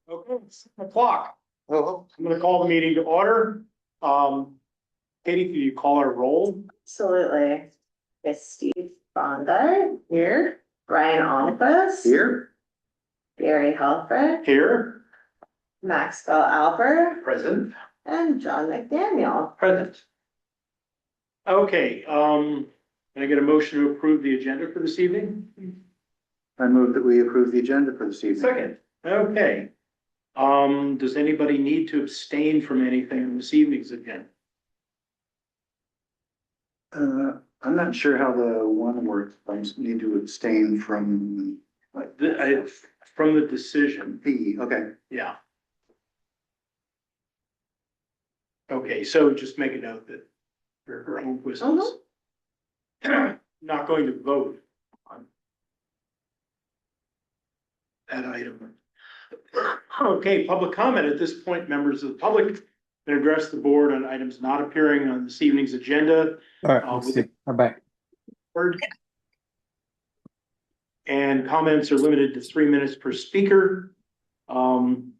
Okay, it's 7 o'clock. Oh, I'm gonna call the meeting to order. Katie, can you call our roll? Absolutely. It's Steve Bonda here, Brian Alquist, here, Gary Halford, Here. Maxwell Albert, present. and John McDaniel. Present. Okay, can I get a motion to approve the agenda for this evening? I move that we approve the agenda for this evening. Second. Okay. Does anybody need to abstain from anything in this evening's agenda? I'm not sure how the one works. I just need to abstain from From the decision, P. Okay. yeah. Okay, so just make a note that her own was not going to vote on that item. Okay, public comment. At this point, members of the public can address the board on items not appearing on this evening's agenda. All right, I'm back. And comments are limited to 3 minutes per speaker. And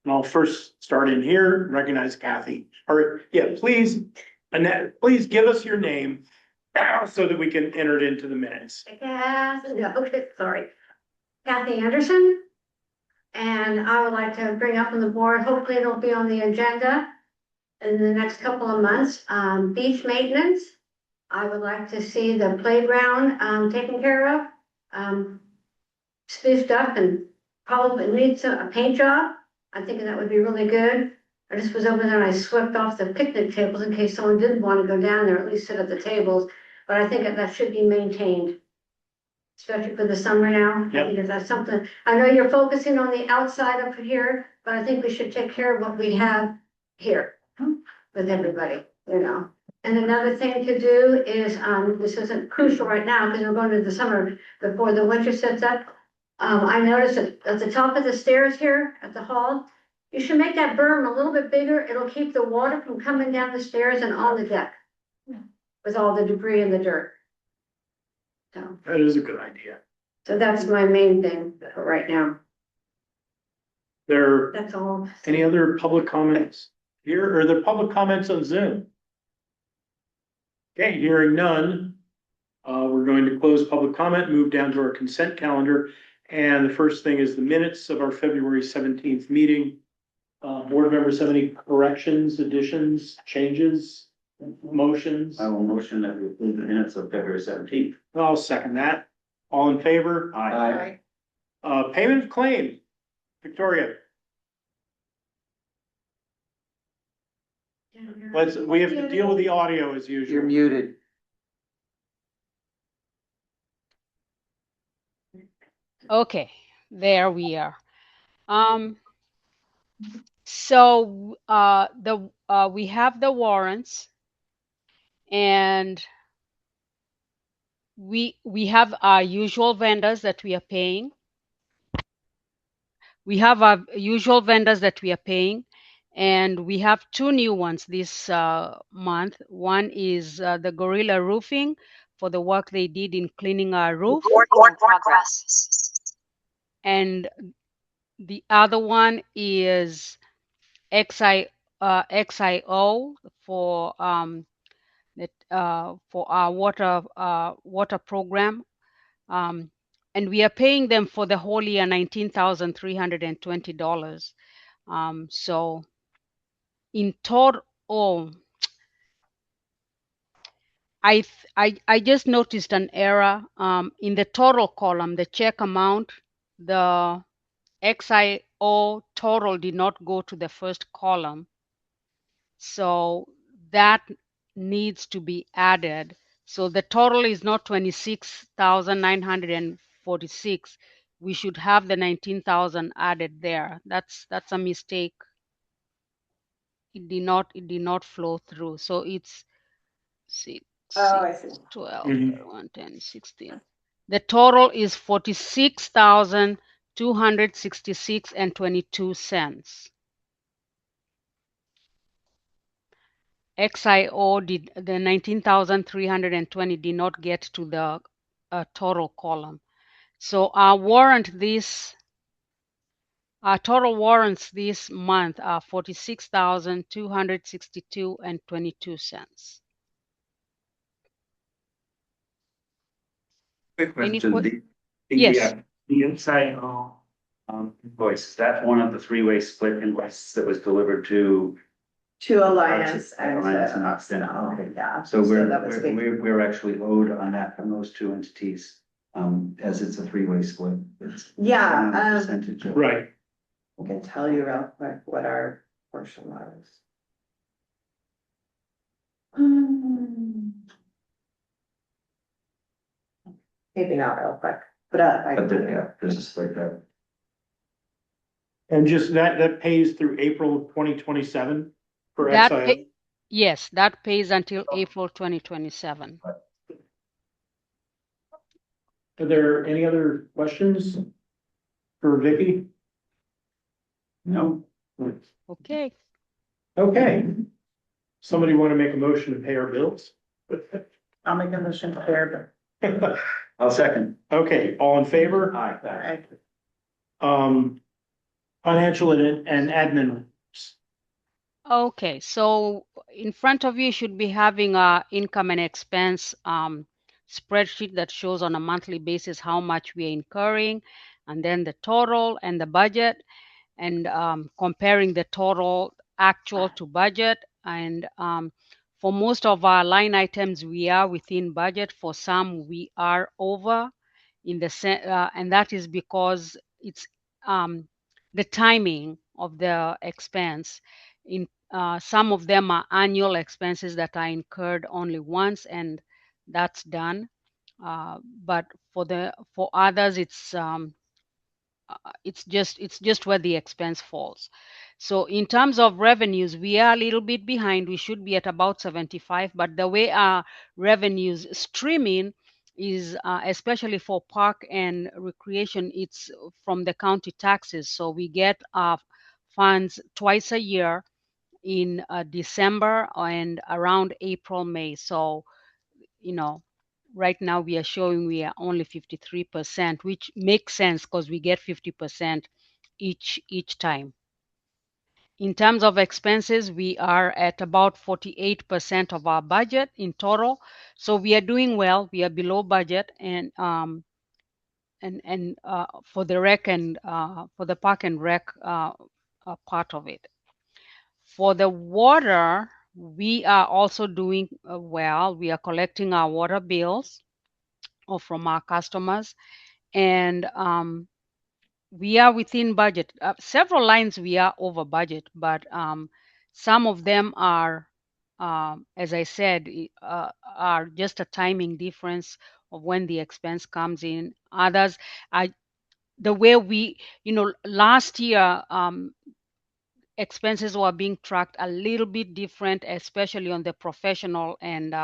I'll first start in here, recognize Kathy. Or, yeah, please, Annette, please give us your name so that we can enter it into the minutes. Okay, sorry. Kathy Anderson. And I would like to bring up on the board, hopefully it'll be on the agenda in the next couple of months, beach maintenance. I would like to see the playground taken care of, spruced up, and probably needs a paint job. I think that would be really good. I just was over there and I swept off the picnic tables in case someone didn't want to go down there, at least sit at the tables. But I think that should be maintained, especially for the summer now. Yep. Because that's something, I know you're focusing on the outside up here, but I think we should take care of what we have here with everybody, you know. And another thing to do is, this isn't crucial right now because we're going to the summer before the winter sets up. I noticed that at the top of the stairs here at the hall, you should make that berm a little bit bigger. It'll keep the water from coming down the stairs and on the deck with all the debris and the dirt. So That is a good idea. that's my main thing for right now. There, That's all. any other public comments here, or are there public comments on Zoom? Okay, hearing none, we're going to close public comment, move down to our consent calendar. And the first thing is the minutes of our February 17th meeting. Board members have any corrections, additions, changes, motions? I will motion that we approve the minutes of February 17th. I'll second that. All in favor? Aye. Payment of claim. Victoria, we have to deal with the audio as You're usual. muted. Okay, there we are. So we have the warrants, and we have our usual vendors that we are paying. We have our usual vendors that we are paying, and we have two new ones this month. One is the Gorilla Roofing for the work they did in cleaning our roof. And the other one is XIO for for our water program, and we are paying them for the whole year $19,320. So in total, I just noticed an error in the total column. The check amount, the XIO total did not go to the first column. So that needs to be added. So the total is not 26,946. We should have the 19,000 added there. That's a mistake. It did not flow through. So it's 6, Oh, I see. 12, Mhm. 1, 10, 16. The total is 46,266.22. XIO did the 19,320 did not get to the total column. So our warrant this Our total warrants this month are 46,262 and 22 cents. Quick Any question, Yes, the inside, invoice, is that one of the three-way split invoices that was delivered to? To Alliance and Alliance and to Occidental, Occidental, okay. yeah. So that was a big- we're actually owed on that from those two entities, as it's a three-way split. It's Yeah, on a percentage of- Right. I can tell you real quick what our portion was. Maybe not real quick, but I But can. yeah, there's a split there. And just that pays through April of 2027 for that XIO. yes, that pays until April 2027. Are there any other questions for Vicky? No, Okay. Okay. Somebody want to make a motion to pay our bills? I'll make a motion to pair, I'll second. Okay, all in favor? Aye. Financial and admin. Okay, so in front of you should be having a income and expense spreadsheet that shows on a monthly basis how much we are incurring, and then the total and the budget, and comparing the total actual to budget. And for most of our line items, we are within budget. For some, we are over in the and that is because it's the timing of the expense. In some of them are annual expenses that are incurred only once, and that's done. But for others, it's just where the expense falls. So in terms of revenues, we are a little bit behind. We should be at about 75, but the way our revenues streaming is especially for park and recreation, it's from the county taxes. So we get funds twice a year in December and around April, May. So, right now we are showing we are only 53%, which makes sense because we get 50% each time. In terms of expenses, we are at about 48% of our budget in total. So we are doing well. We are below budget, and for the rec and for the park and rec part of it. For the water, we are also doing well. We are collecting our water bills or from our customers, and we are within budget. Several lines we are over budget, but some of them are, as I said, are just a timing difference of when the expense comes in. Others, the way last year expenses were being tracked a little bit different, especially on the professional and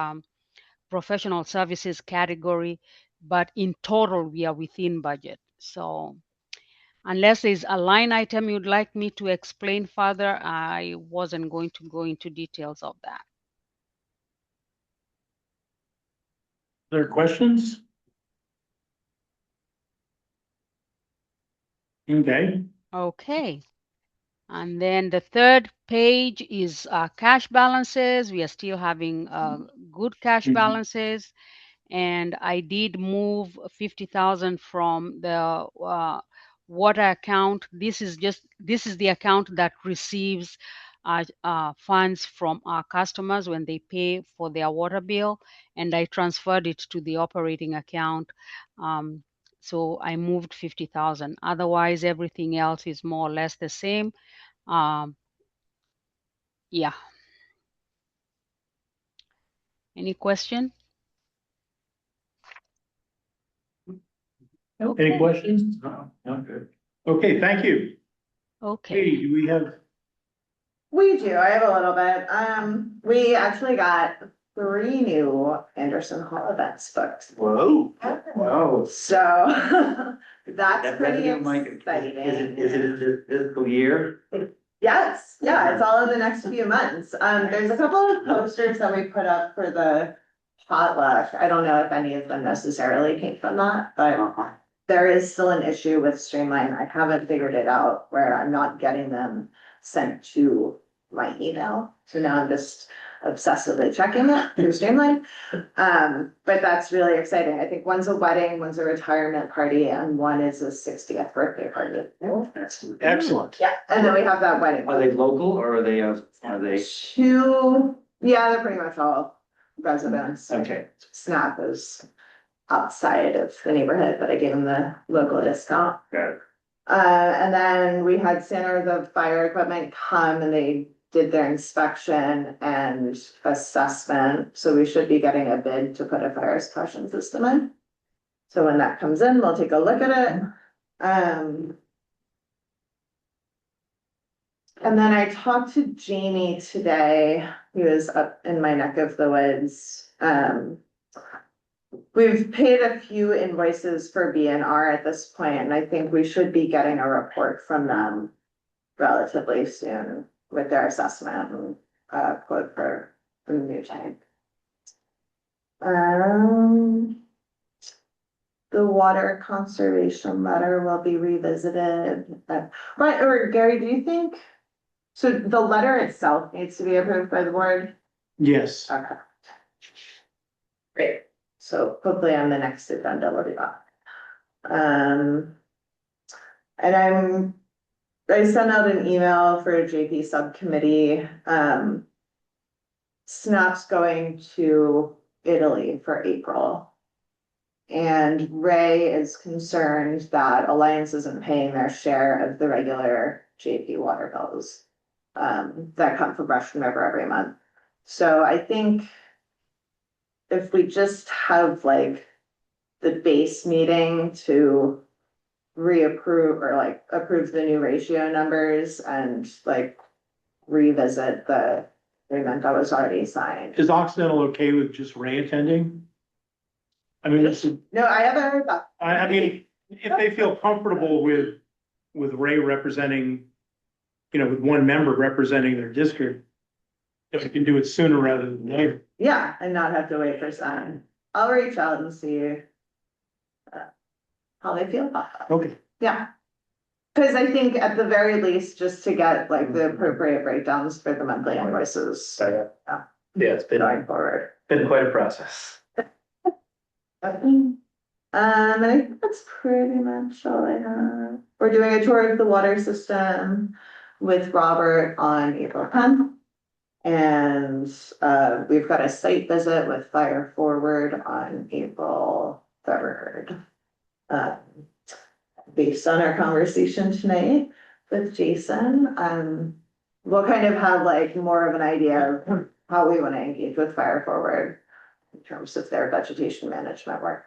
professional services category, but in total we are within budget. So unless there's a line item you'd like me to explain further, I wasn't going to go into details of that. Other questions? Okay. Okay. And then the third page is cash balances. We are still having good cash balances. And I did move 50,000 from the water account. This is the account that receives funds from our customers when they pay for their water bill, and I transferred it to the operating account. So I moved 50,000. Otherwise, everything else is more or less the same. Yeah. Any question? Any questions? No, not good. Okay, thank you. Okay. Katie, do we have, We do, I have a little bit. We actually got 3 new Anderson Hall events booked. Whoa, wow. So that's That pretty revenue, Mike, exciting. is it in this fiscal year? Yes, yeah, it's all in the next few months. There's a couple of posters that we put up for the potluck. I don't know if any of them necessarily came from that, but there is still an issue with Streamline. I haven't figured it out where I'm not getting them sent to my email. So now I'm just obsessively checking it through Streamline. But that's really exciting. I think one's a wedding, one's a retirement party, and one is a 60th birthday party. Excellent. Yeah, and then we have that wedding. Are they local or are they, Yeah, they're pretty much all residents. okay. Snap is outside of the neighborhood, but I gave them the local discount. Got it. And then we had Center the fire equipment come and they did their inspection and assessment. So we should be getting a bid to put a fire suppression system in. So when that comes in, we'll take a look at it. And then I talked to Jamie today, who is up in my neck of the woods. We've paid a few invoices for BNR at this point, and I think we should be getting a report from them relatively soon with their assessment and quote for the new tank. The water conservation letter will be revisited. Right, or Gary, do you think? So the letter itself needs to be approved by the board? Yes. Okay. Great. So hopefully on the next agenda we'll do that. And I sent out an email for a JP subcommittee. Snap's going to Italy for April. And Ray is concerned that Alliance isn't paying their share of the regular JP water bills that come from Russian River every month. So I think if we just have like the base meeting to reapprove or like approve the new ratio numbers and like revisit the agreement that was already signed. Is Occidental okay with just Ray attending? I mean, No, I haven't heard that. I mean, if they feel comfortable with Ray representing, with one member representing their district, if we can do it sooner rather than later. Yeah, and not have to wait for sign. I'll reach out and see how they feel about that. Okay. Yeah. Because I think at the very least, just to get like the appropriate breakdowns for the monthly invoices Yeah, it's going forward. been quite a process. And I think that's pretty much all I have. We're doing a tour of the water system with Robert on April 10th. And we've got a site visit with Fire Forward on April 3rd. Based on our conversation tonight with Jason, we'll kind of have like more of an idea of how we want to engage with Fire Forward in terms of their vegetation management work.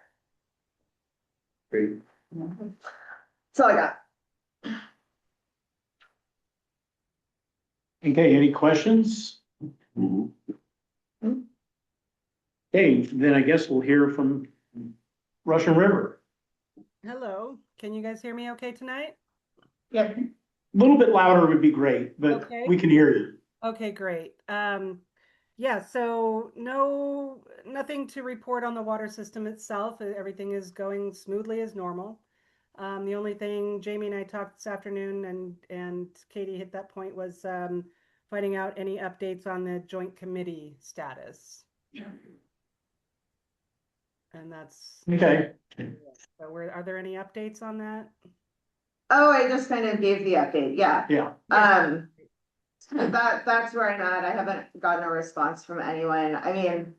Great. That's all I got. Okay, any questions? Okay, then I guess we'll hear from Russian River. Hello, can you guys hear me okay tonight? Yeah. A little bit louder would be great, but Okay. we can hear you. Okay, great. Yeah, so nothing to report on the water system itself. Everything is going smoothly as normal. The only thing Jamie and I talked this afternoon and Katie hit that point was finding out any updates on the joint committee status. And that's Okay. so are there any updates on that? Oh, I just kind of gave the update. Yeah. Yeah. That's where I'm at. I haven't gotten a response from anyone. I mean,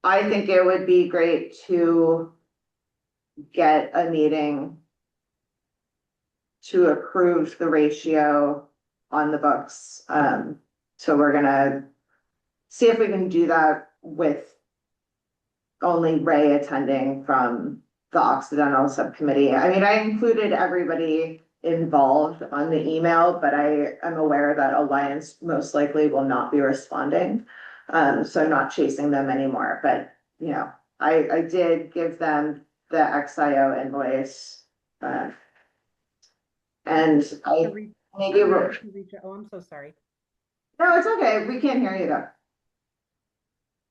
I think it would be great to get a meeting to approve the ratio on the books. So we're gonna see if we can do that with only Ray attending from the Occidental subcommittee. I mean, I included everybody involved on the email, but I am aware that Alliance most likely will not be responding. So I'm not chasing them anymore, but I did give them the XIO invoice. And I maybe we'll. Oh, I'm so sorry. No, it's okay. We can't hear you though.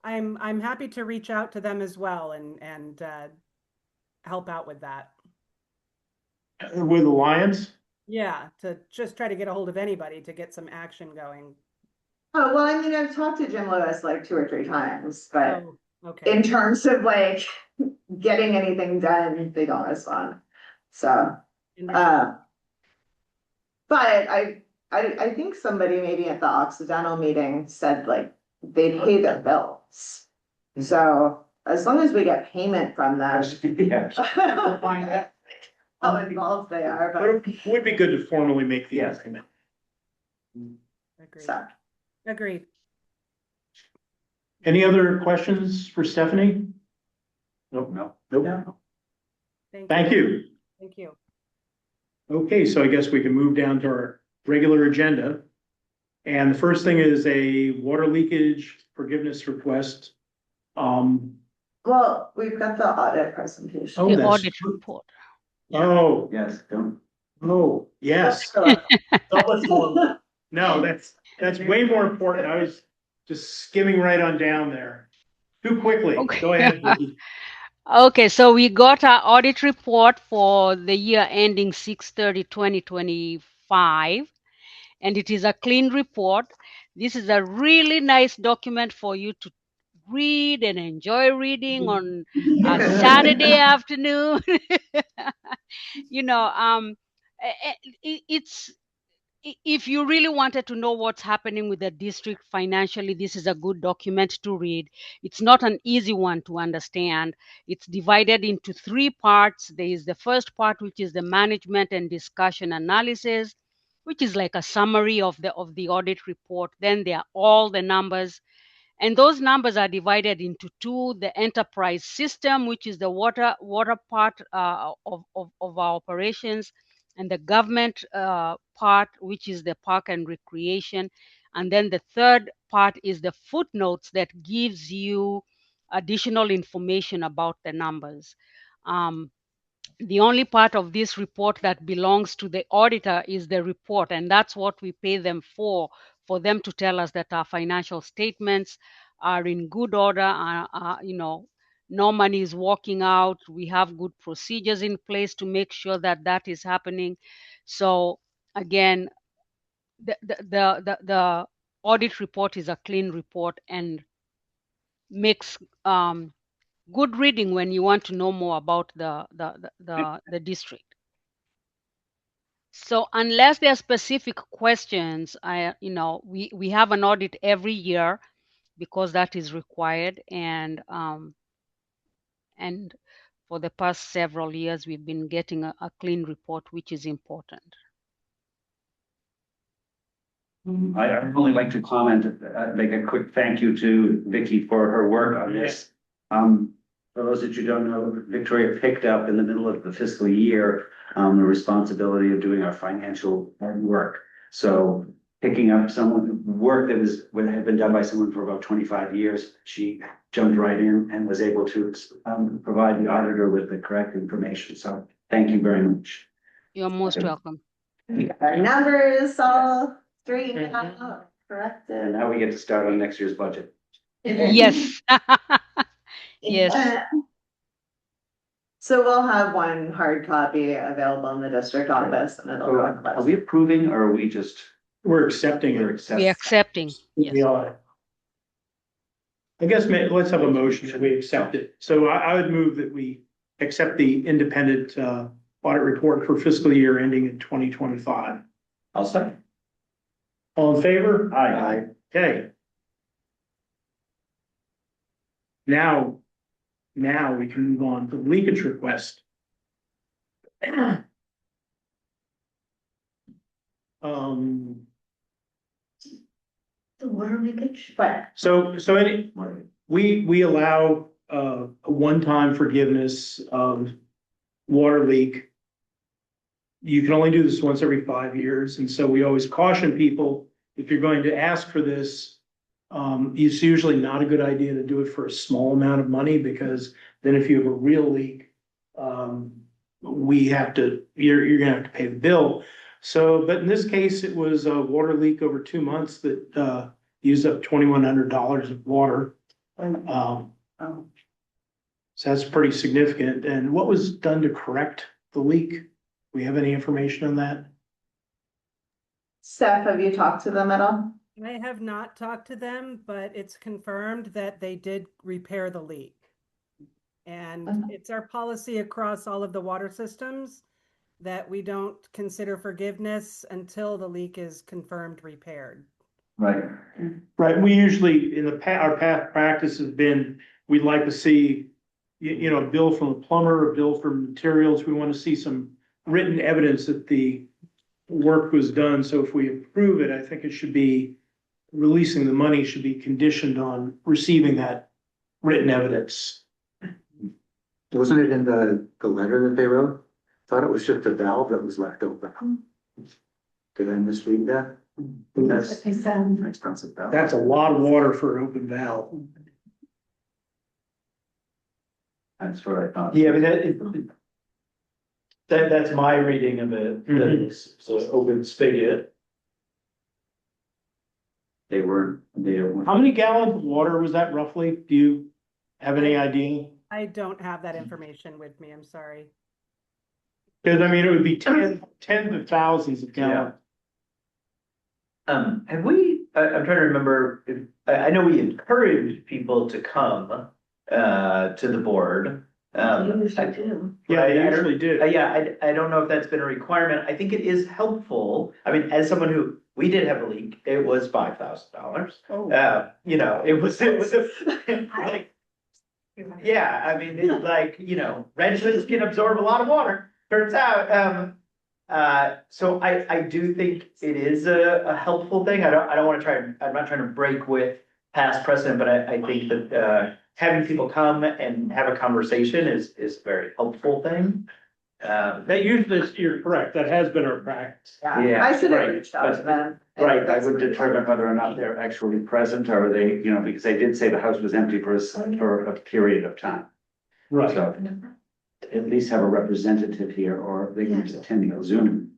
I'm happy to reach out to them as well and help out with that. With Alliance? Yeah, to just try to get a hold of anybody to get some action going. Oh, well, I mean, I've talked to Jim Lewis like 2 or 3 times, but Oh, okay. in terms of like getting anything done, they don't respond. So, Understood. but I think somebody maybe at the Occidental meeting said like they pay their bills. So as long as we get payment from them, Yeah. how involved they are, But but it would be good to formally make the Yes. agreement. Agreed. so. Agreed. Any other questions for Stephanie? Nope, no. Nope. Thank Thank you. Thank you. Okay, so I guess we can move down to our regular agenda. And the first thing is a water leakage forgiveness request. Well, we've got the audit presentation. Oh, The that's audit true. report. Oh, Yes, don't. oh, yes. So much more. No, that's way more important. I was just skimming right on down there. Too quickly. Okay. Go ahead, Vicki. Okay, so we got our audit report for the year ending 6/30/2025, and it is a clean report. This is a really nice document for you to read and enjoy reading on a Saturday afternoon. You know, it's if you really wanted to know what's happening with the district financially, this is a good document to read. It's not an easy one to understand. It's divided into 3 parts. There is the first part, which is the management and discussion analysis, which is like a summary of the audit report. Then there are all the numbers, and those numbers are divided into 2: the enterprise system, which is the water part of our operations, and the government part, which is the park and recreation. And then the third part is the footnotes that gives you additional information about the numbers. Um, the only part of this report that belongs to the auditor is the report, and that's what we pay them for them to tell us that our financial statements are in good order, no money is walking out, we have good procedures in place to make sure that that is happening. So again, the audit report is a clean report and makes good reading when you want to know more about the district. So unless there are specific questions, we have an audit every year because that is required, and for the past several years we've been getting a clean report, which is important. I'd only like to comment, make a quick thank you to Vicki for her work on this. For those that you don't know, Victoria picked up in the middle of the fiscal year, the responsibility of doing our financial work. So picking up some work that had been done by someone for about 25 years, she jumped right in and was able to provide the auditor with the correct information. So thank you very much. You're most welcome. Our numbers all straightened out, corrected. And now we get to start on next year's budget. Yes. Yes. So we'll have one hard copy available in the district office and it'll So go. are we approving or are we just? We're accepting We're it. accepting. We're accepting. We Yes. are. I guess let's have a motion that we accept it. So I would move that we accept the independent audit report for fiscal year ending in 2025. I'll second. All in favor? Aye. Okay. Now we can move on to the leakage request. The water leakage. But we allow a one-time forgiveness of water leak. You can only do this once every 5 years, and so we always caution people, if you're going to ask for this, it's usually not a good idea to do it for a small amount of money, because then if you have a real leak, you're gonna have to pay the bill. So, but in this case, it was a water leak over 2 months that used up $2,100 of water. So that's pretty significant. And what was done to correct the leak? We have any information on that? Steph, have you talked to them at all? I have not talked to them, but it's confirmed that they did repair the leak. And it's our policy across all of the water systems that we don't consider forgiveness until the leak is confirmed repaired. Right. Right, we usually, in the our past practice has been, we'd like to see, you know, a bill from a plumber, a bill for materials. We want to see some written evidence that the work was done. So if we approve it, I think it should be, releasing the money should be conditioned on receiving that written evidence. Wasn't it in the letter that they wrote? Thought it was just a valve that was left open. Did I misread that? That's what they said. An expensive valve. That's a lot of water for an open valve. That's what I thought. Yeah, I mean, that's my reading of it, that it's an open spigot. They were. How many gallons of water was that roughly? Do you have any idea? I don't have that information with me, I'm sorry. Because I mean, it would be tens of thousands of gallons. Have we, I'm trying to remember, if, I know we encouraged people to come, to the board. You usually do. Yeah, they I don't- usually do. Yeah, I don't know if that's been a requirement. I think it is helpful. I mean, as someone who, we did have a leak, it was $5,000. Oh. You know, it was like, yeah, I mean, it's like, you know, redwoods can absorb a lot of water, turns out. So I do think it is a helpful thing. I don't wanna I'm not trying to break with past precedent, but I think that, having people come and have a conversation is a very helpful thing. That usually, you're correct, that has been our practice. Yeah, I should have right, reached out to them. Right, I would determine whether or not they're actually present, or they, you know, because they did say the house was empty for a period of time. Right. So at least have a representative here, or they can just attend a Zoom,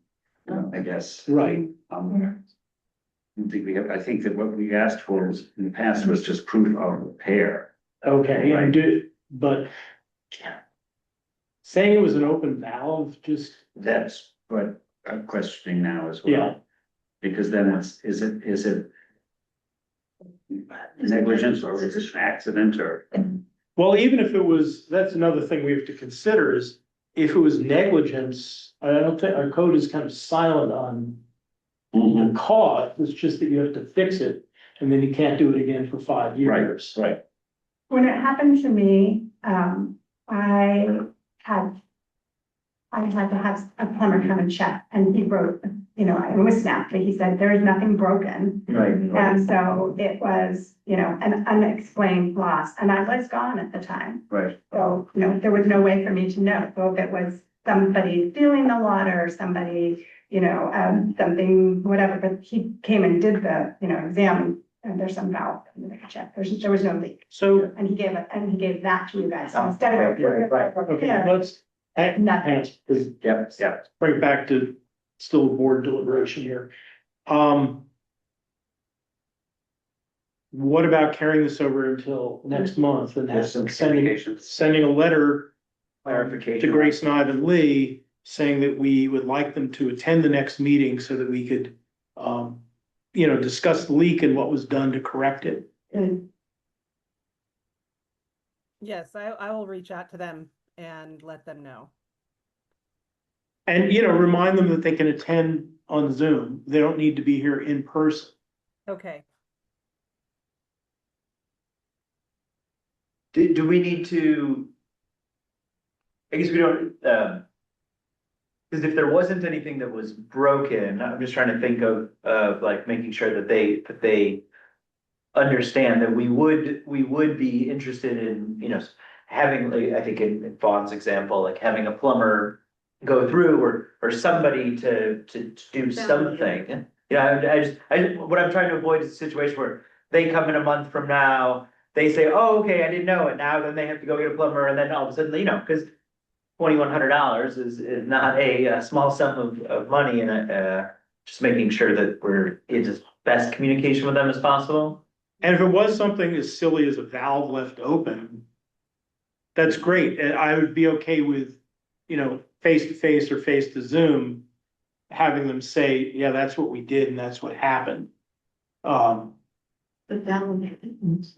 you know, I guess. Right. I think I think that what we asked for was, in the past, was just proof of repair. Okay, Right. and but saying it was an open valve, just, That's what I'm questioning now as well. yeah, Because then is it negligence, or is it an accident, or? well, even if it was, that's another thing we have to consider is if it was negligence, I don't think, our code is kind of silent on the cause, it's just that you have to fix it, and then you can't do it again for 5 years. Right. When it happened to me, I had to have a plumber come and check, and he wrote, you know, it was snapped, but he said, there is nothing broken. Right. And so it was, you know, an unexplained loss, and I was gone at the time. Right. So, you know, there was no way for me to know. So if it was somebody stealing the water, or somebody, you know, something, whatever, but he came and did the, you know, exam, and there's some valve, and they could check. There was no leak. So, And he gave that to you guys, so instead of. okay, Yeah. let's, Nothing. Yep. bring it back to still board deliberation here. What about carrying this over until next month and There's some sending a letter Clarification. to Grace and Ivan Lee saying that we would like them to attend the next meeting so that we could, you know, discuss the leak and what was done to correct it. Yes, I will reach out to them and let them know. And, you know, remind them that they can attend on Zoom. They don't need to be here in person. Okay. Do we need to? I guess we don't, because if there wasn't anything that was broken, I'm just trying to think of like making sure that they understand that we would be interested in, you know, having, like, I think in Vaughn's example, like having a plumber go through or somebody to do something. You know, what I'm trying to avoid is a situation where they come in a month from now, they say, oh, okay, I didn't know it. Now then they have to go get a plumber, and then all of a sudden, you know, because $2,100 is not a small sum of money, and just making sure that we're in as best communication with them as possible. And if it was something as silly as a valve left open, that's great. And I would be okay with, face to face or face to Zoom, having them say, yeah, that's what we did and that's what happened. But that would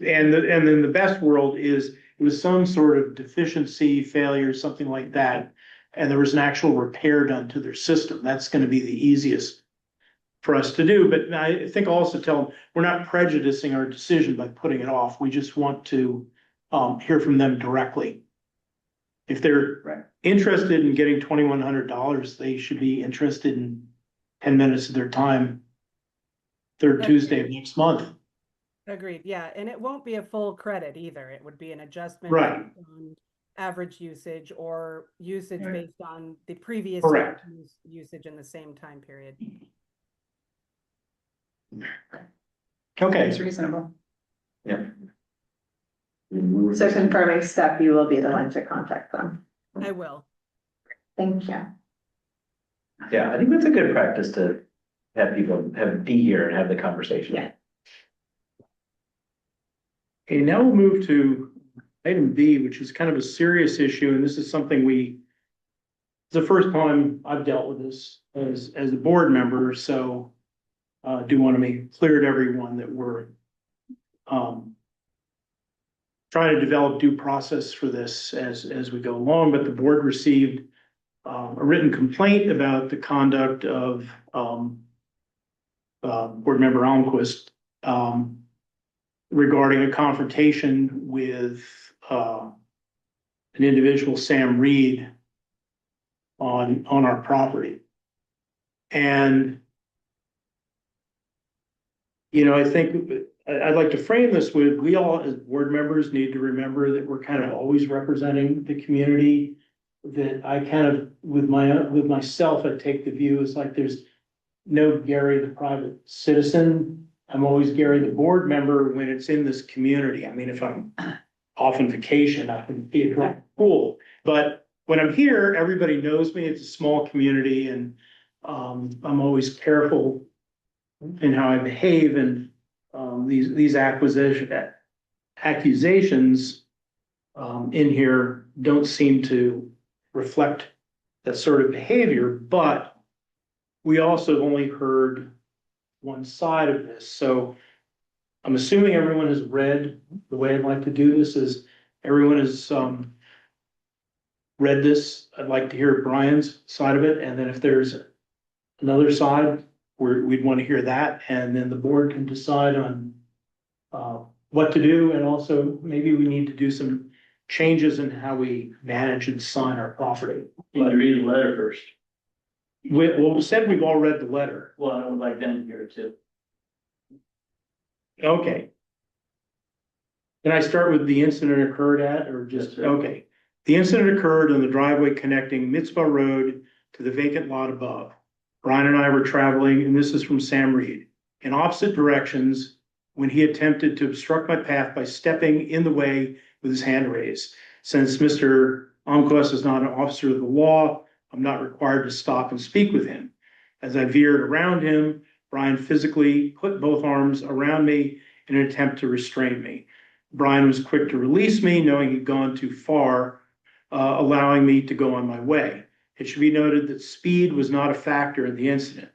And then the best world is it was some sort of deficiency, failure, something like that. And there was an actual repair done to their system. That's going to be the easiest for us to do. But I think also tell them we're not prejudicing our decision by putting it off. We just want to hear from them directly. If they're Right. interested in getting $2,100, they should be interested in 10 minutes of their time, third Agreed. Tuesday of next month. Agreed, yeah, and it won't be a full credit either. It would be an adjustment. Right. based on average usage or usage Right. based on the previous Correct. usage in the same time period. Okay. It's reasonable. So confirming step, you will be the one to contact them. I will. Thank you. Yeah, I think that's a good practice to have people be here and have the conversation. Yeah. Okay, now we'll move to item B, which is kind of a serious issue, and this is something it's the first time I've dealt with this as a board member, so do want to make clear to everyone that we're trying to develop due process for this as we go along, but the board received a written complaint about the conduct of board member Almquist regarding a confrontation with an individual, Sam Reed, on our property. And I think I'd like to frame this with, we all as board members need to remember that we're kind of always representing the community. That I kind of, with myself, I take the view as like there's no Gary the private citizen. I'm always Gary the board member when it's in this community. I mean, if I'm off on vacation, I can be cool. But when I'm here, everybody knows me. It's a small community, and I'm always careful in how I behave. And these accusations in here don't seem to reflect that sort of behavior. But we also have only heard one side of this. So I'm assuming everyone has read. The way I'd like to do this is everyone has read this. I'd like to hear Brian's side of it. And then if there's another side, we'd want to hear that. And then the board can decide on what to do. And also maybe we need to do some changes in how we manage and sign our property. You can read the letter first. We said we've all read the letter. Well, I would like them to hear it too. Okay. Can I start with the incident occurred at, or just, Yes, sir. okay. The incident occurred on the driveway connecting Mitzvah Road to the vacant lot above. Brian and I were traveling, and this is from Sam Reed, in opposite directions when he attempted to obstruct my path by stepping in the way with his hand raised. Since Mr. Almquist is not an officer of the law, I'm not required to stop and speak with him. As I veered around him, Brian physically put both arms around me in an attempt to restrain me. Brian was quick to release me, knowing he'd gone too far, allowing me to go on my way. It should be noted that speed was not a factor in the incident.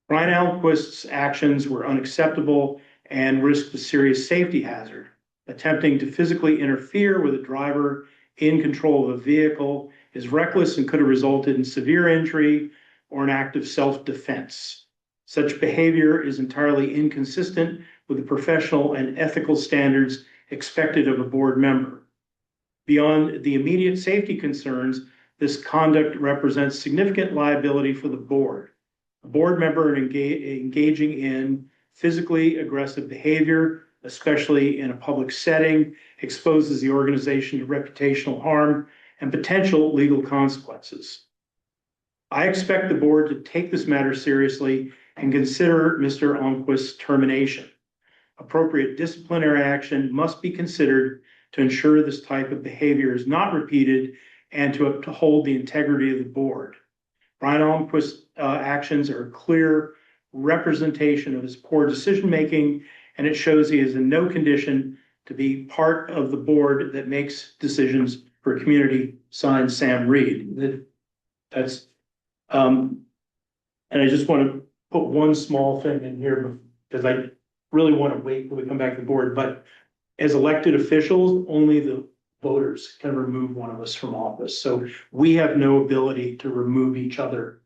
Brian Almquist's actions were unacceptable and risked a serious safety hazard. Attempting to physically interfere with a driver in control of a vehicle is reckless and could have resulted in severe injury or an act of self-defense. Such behavior is entirely inconsistent with the professional and ethical standards expected of a board member. Beyond the immediate safety concerns, this conduct represents significant liability for the board. A board member engaging in physically aggressive behavior, especially in a public setting, exposes the organization to reputational harm and potential legal consequences. I expect the board to take this matter seriously and consider Mr. Almquist's termination. Appropriate disciplinary action must be considered to ensure this type of behavior is not repeated and to uphold the integrity of the board. Brian Almquist's actions are a clear representation of his poor decision-making, and it shows he is in no condition to be part of the board that makes decisions for community, signed Sam Reed. That's, and I just want to put one small thing in here because I really want to wait till we come back to the board, but as elected officials, only the voters can remove one of us from office. So we have no ability to remove each other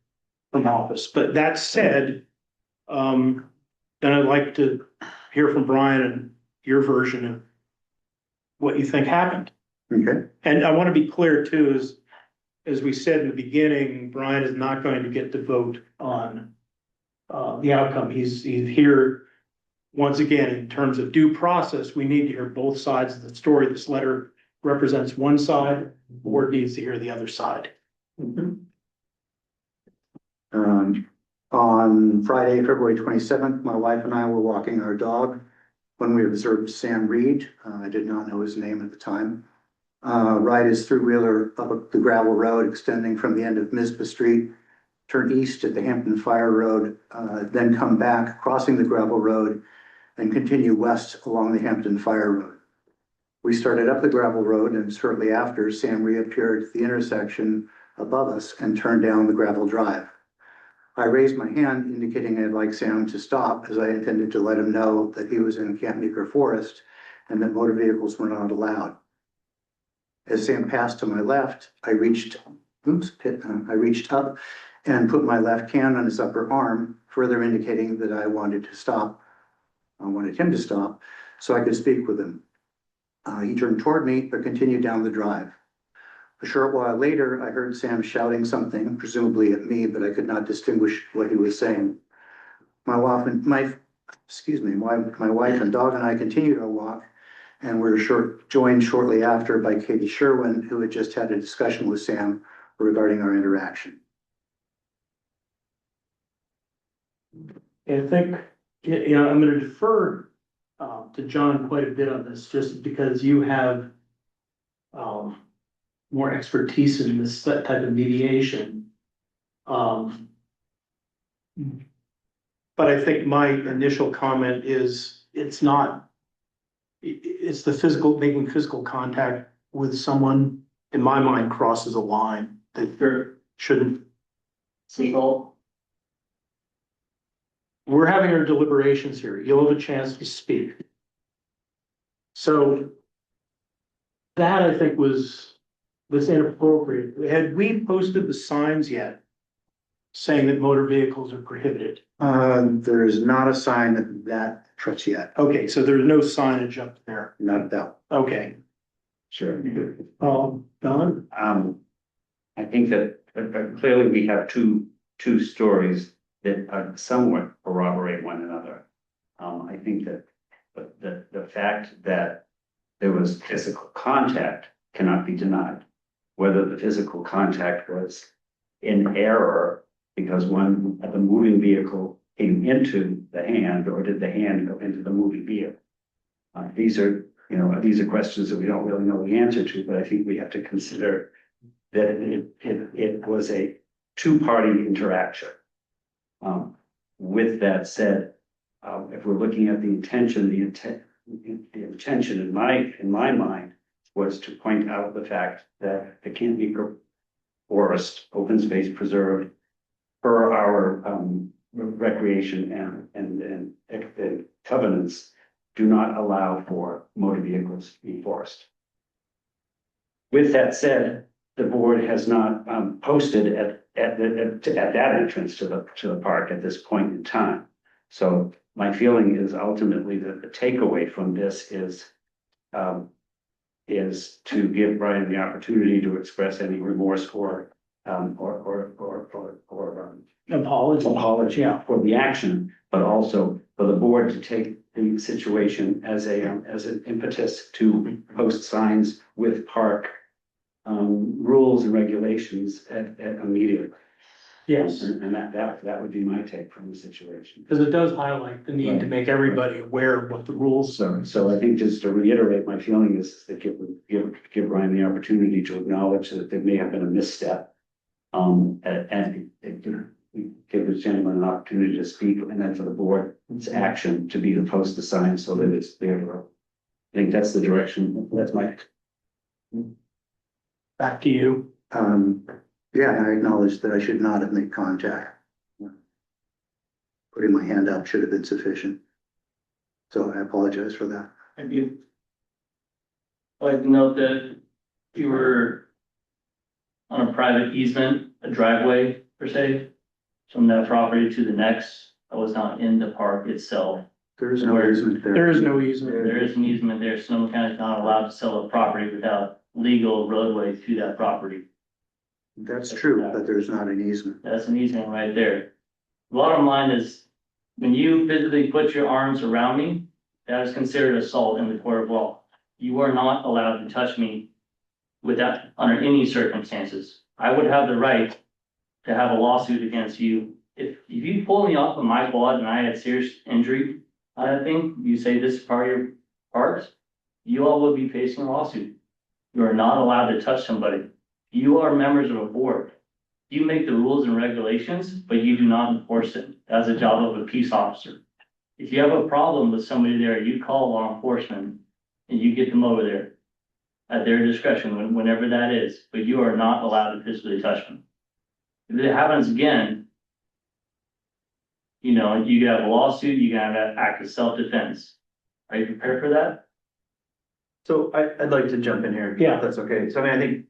from office. But that said, then I'd like to hear from Brian and your version of what you think happened. Okay, And I want to be clear too, as we said in the beginning, Brian is not going to get to vote on the outcome. He's here, once again, in terms of due process, we need to hear both sides of the story. This letter represents one side, the board needs to hear the other side. On Friday, February 27th, my wife and I were walking our dog when we observed Sam Reed. I did not know his name at the time. Ride his three-wheeler up the gravel road extending from the end of Mizpah Street, turn east at the Hampton Fire Road, then come back, crossing the gravel road, and continue west along the Hampton Fire Road. We started up the gravel road, and shortly after, Sam reappeared at the intersection above us and turned down the gravel drive. I raised my hand indicating I'd like Sam to stop, as I intended to let him know that he was in Camp Meeker Forest and that motor vehicles were not allowed. As Sam passed to my left, I reached up and put my left hand on his upper arm, further indicating that I wanted to stop. I wanted him to stop so I could speak with him. He turned toward me, but continued down the drive. A short while later, I heard Sam shouting something, presumably at me, but I could not distinguish what he was saying. My wife and dog and I continued our walk, and were joined shortly after by Katie Sherwin, who had just had a discussion with Sam regarding our interaction. I think, I'm going to defer to John quite a bit on this, just because you have more expertise in this type of mediation. But I think my initial comment is it's the making physical contact with someone, in my mind, crosses a line that there shouldn't. Seagull. We're having our deliberations here. You'll have a chance to speak. So that, I think, was inappropriate. Had we posted the signs yet saying that motor vehicles are prohibited? There is not a sign that trucks yet. Okay, so there's no signage up there. Not a doubt. Okay. Sure. Don? I think that clearly we have two stories that are somewhat corroborate one another. I think that the fact that there was physical contact cannot be denied. Whether the physical contact was in error because the moving vehicle came into the hand, or did the hand go into the moving vehicle? These are questions that we don't really know the answer to, but I think we have to consider that it was a two-party interaction. With that said, if we're looking at the intention, the intention in my mind was to point out the fact that the Camp Meeker Forest open space preserve per our recreation and covenants do not allow for motor vehicles to be forced. With that said, the board has not posted at that entrance to the park at this point in time. So my feeling is ultimately that the takeaway from this is to give Brian the opportunity to express any remorse or apology for the action, but also for the board to take the situation as an impetus to post signs with park rules and regulations immediately. Yes, And that would be my take from the situation. because it does highlight the need to make everybody aware of what the rules. So I think just to reiterate, my feeling is that give Ryan the opportunity to acknowledge that there may have been a misstep. And give the gentleman an opportunity to speak, and then for the board's action to be to post the sign so that it's there I think that's the direction, that's my. Back to you. Yeah, I acknowledge that I should not have made contact. Putting my hand up should have been sufficient. So I apologize for that. Thank you. I'd like to note that you were on a private easement, a driveway per se, from that property to the next. I was not in the park itself. There is no easement there. There is no easement. There is an easement there. Sonoma County is not allowed to sell a property without legal roadway to that property. That's true, but there's not an easement. That's an easement right there. Bottom line is, when you physically put your arms around me, that is considered assault in the court of law. You are not allowed to touch me without, under any circumstances. I would have the right to have a lawsuit against you. If you pull me off of my quad and I had serious injury, I think you say this is part of your parts, you all will be facing a lawsuit. You are not allowed to touch somebody. You are members of a board. You make the rules and regulations, but you do not enforce them. That's the job of a peace officer. If you have a problem with somebody there, you call law enforcement and you get them over there at their discretion, whenever that is, but you are not allowed to physically touch them. If it happens again, you know, you can have a lawsuit, you can have an act of self-defense. Are you prepared for that? So I'd like to jump in here. Yeah. If that's okay. So I mean, I think,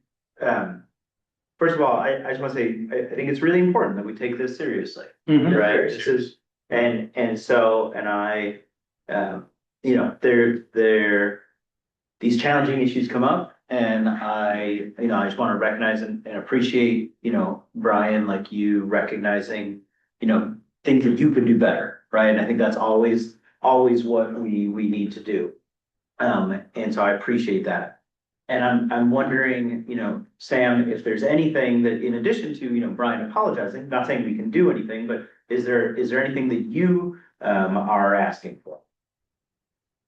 first of all, I just want to say, I think it's really important that we take this seriously, Mhm. right? This is, and I, you know, these challenging issues come up, and I just want to recognize and appreciate, you know, Brian, like you recognizing, you know, things that you could do better, right? And I think that's always what we need to do. And so I appreciate that. And I'm wondering, you know, Sam, if there's anything that, in addition to, you know, Brian apologizing, not saying we can do anything, but is there anything that you are asking for?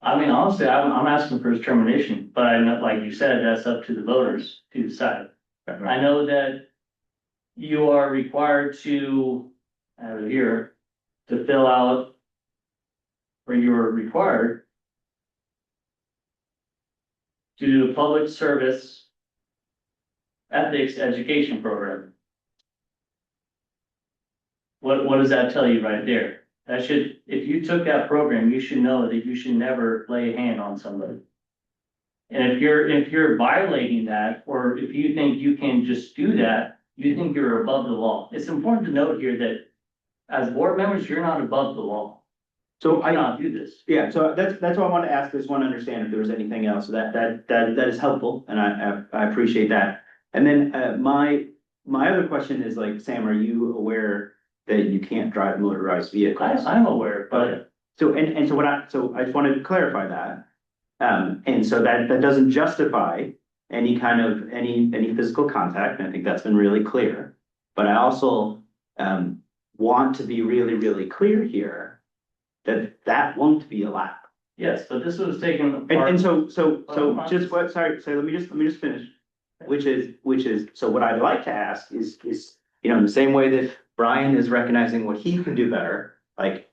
I mean, honestly, I'm asking for his termination, but I know, like you said, that's up to the voters to decide. I know that you are required to, I have it here, to fill out, or you are required to do a public service ethics education program. What does that tell you right there? That should, if you took that program, you should know that you should never lay a hand on somebody. And if you're violating that, or if you think you can just do that, you think you're above the law. It's important to note here that as board members, you're not above the law. So You cannot do this. yeah, so that's what I want to ask, is want to understand if there was anything else that is helpful, and I appreciate that. And then my other question is, like, Sam, are you aware that you can't drive motorized vehicles? I'm aware, but So I just wanted to clarify that. And so that doesn't justify any kind of any physical contact, and I think that's been really clear. But I also want to be really, really clear here that won't be allowed. yes, but this was taken And apart. so Oh, just what, sorry, so let me just finish. Which is, so what I'd like to ask is, you know, in the same way that Brian is recognizing what he can do better, like,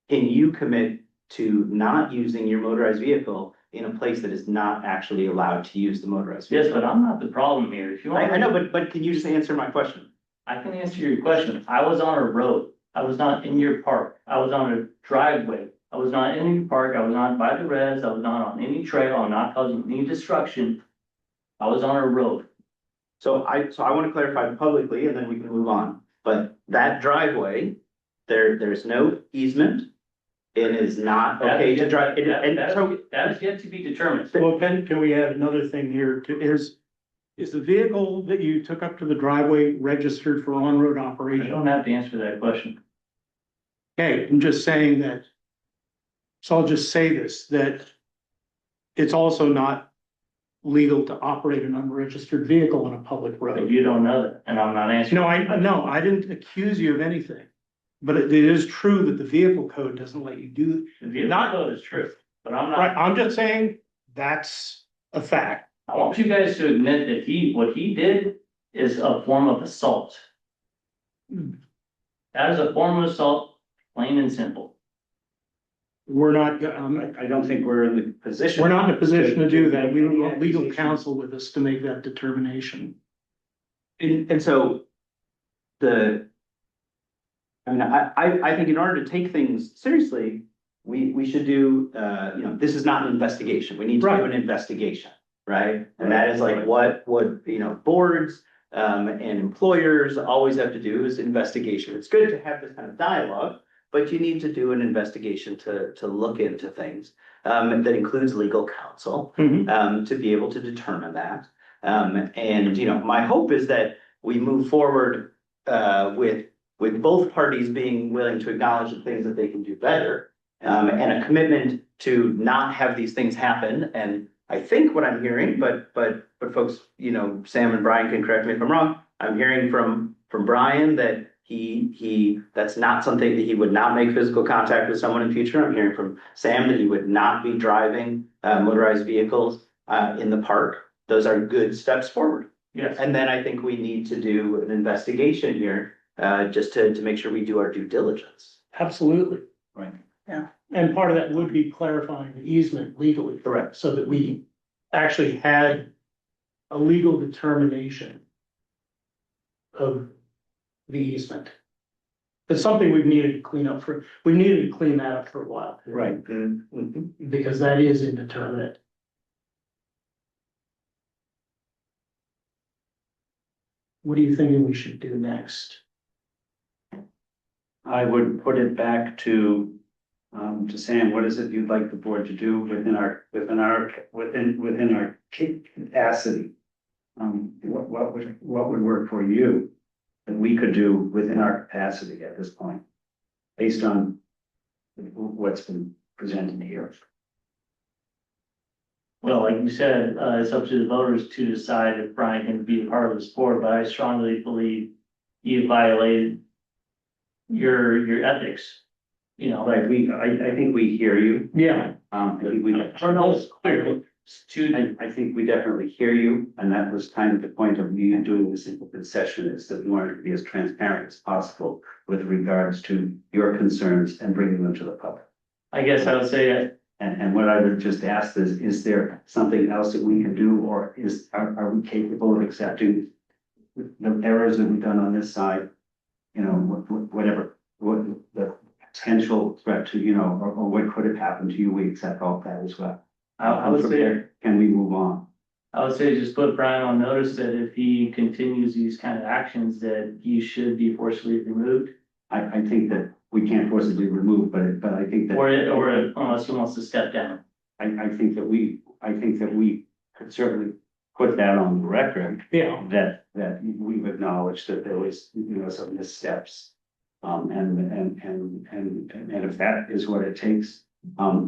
can you commit to not using your motorized vehicle in a place that is not actually allowed to use the motorized Yes, vehicle? but I'm not the problem here. If you want. I know, but can you just answer my question? I can answer your question. I was on a road. I was not in your park. I was on a driveway. I was not in your park. I was not by the res. I was not on any trail. I'm not causing any destruction. I was on a road. So I want to clarify publicly, and then we can move on. But that driveway, there's no easement. It is not okay to drive, That is yet to be determined. Well, can we add another thing here to, is the vehicle that you took up to the driveway registered for on-road I operation? don't have to answer that question. Okay, I'm just saying that. So I'll just say this, that it's also not legal to operate an unregistered vehicle on a public But road. you don't know that, and I'm not answering. No, I didn't accuse you of anything. But it is true that the vehicle code doesn't let you do, The vehicle code is true, but I'm right, not. I'm just saying that's a fact. I want you guys to admit that what he did is a form of assault. That is a form of assault, plain and simple. we're not, I don't think we're in the position. we're not in a position to do that. We would Yeah, want legal position. counsel with us to make that determination. And so I mean, I think in order to take things seriously, we should do, this is not an investigation. We need to do Right. an investigation, right? And that is like what boards and employers always have to do is investigation. It's good to have this kind of dialogue, but you need to do an investigation to look into things that includes legal counsel to be able to determine that. And my hope is that we move forward with both parties being willing to acknowledge the things that they can do better, and a commitment to not have these things happen. And I think what I'm hearing, but folks, Sam and Brian can correct me if I'm wrong. I'm hearing from Brian that that's not something that he would not make physical contact with someone in future. I'm hearing from Sam that he would not be driving motorized vehicles in the park. Those are good steps forward. Yes. And then I think we need to do an investigation here, just to make sure we do our due diligence. Absolutely. Right. Yeah. And part of that would be clarifying the easement legally. Correct. So that we actually had a legal determination of the easement. It's something we've needed to clean up we needed to clean that up for a while. Right. Because that is indeterminate. What are you thinking we should do next? I would put it back to Sam, what is it you'd like the board to do within our capacity? What would work for you that we could do within our capacity at this point, based on what's been presented here? Well, like you said, it's up to the voters to decide if Brian can be a part of this board, but I strongly believe you violated your ethics. Right, I think we hear you. Yeah. I think we. I think we definitely hear you, and that was kind of the point of me doing this open session, is that we wanted to be as transparent as possible with regards to your concerns and bringing them to the public. I guess I would say And what I would just ask is there something else that we can do, or are we capable of accepting the errors that we've done on this side? Whatever, what the potential threat to, or what could have happened to you, we accept all that as well. I would say, Can we move on? I would say just put Brian on notice that if he continues these kind of actions, that he should be forcibly removed. I think that we can't forcibly remove, but I think that. Or unless he wants to step down. I think that we could certainly put that on the record. Yeah. That we've acknowledged that there was, some missteps. And if that is what it takes,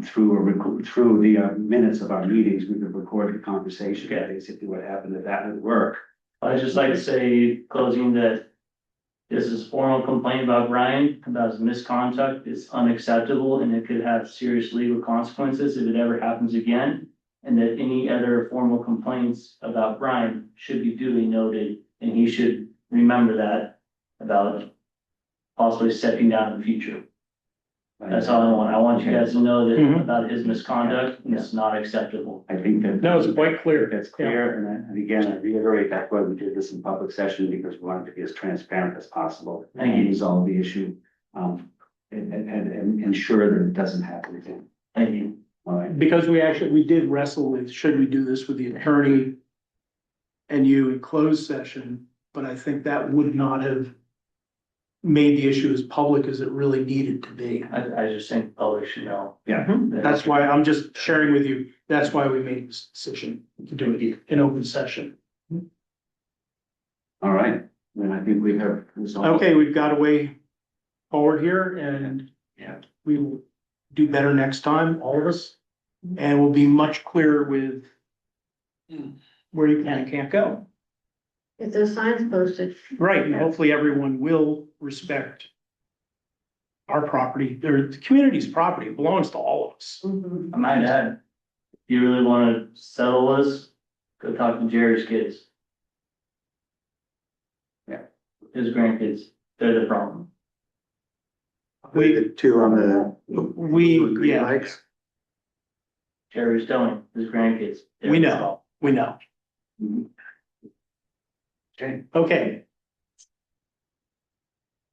through the minutes of our meetings, we could record the conversation, basically what happened, that would work. I'd just like to say, closing, that this is a formal complaint about Brian, about his misconduct. It's unacceptable, and it could have serious legal consequences if it ever happens again. And that any other formal complaints about Brian should be duly noted, and he should remember that about possibly stepping down in the future. That's all I want. I want you guys to know that about his misconduct, it's not acceptable. I think that. That was quite clear. That's clear, and again, I reiterate, that's why we did this in public session, because we wanted to be as transparent as possible. Thank you. And resolve the issue, and ensure that it doesn't happen again. Thank you. All right. Because we did wrestle with, should we do this with the attorney and you in closed session, but I think that would not have made the issue as public as it really needed to be. I just think the public should know. Yeah. That's why I'm just sharing with you, that's why we made this decision to do it in open session. All right, then I think we have resolved. Okay, we've got a way forward here, and we will do better next time, all of us. And we'll be much clearer with where you can and can't go. If those signs posted. Right, and hopefully everyone will respect our property, or the community's property. It belongs to all of us. I might add, if you really want to settle this, go talk to Jerry's kids. Yeah. His grandkids, they're the problem. The two on the. green yeah. lights. Jerry was telling his grandkids. We know, we know. Okay. Okay.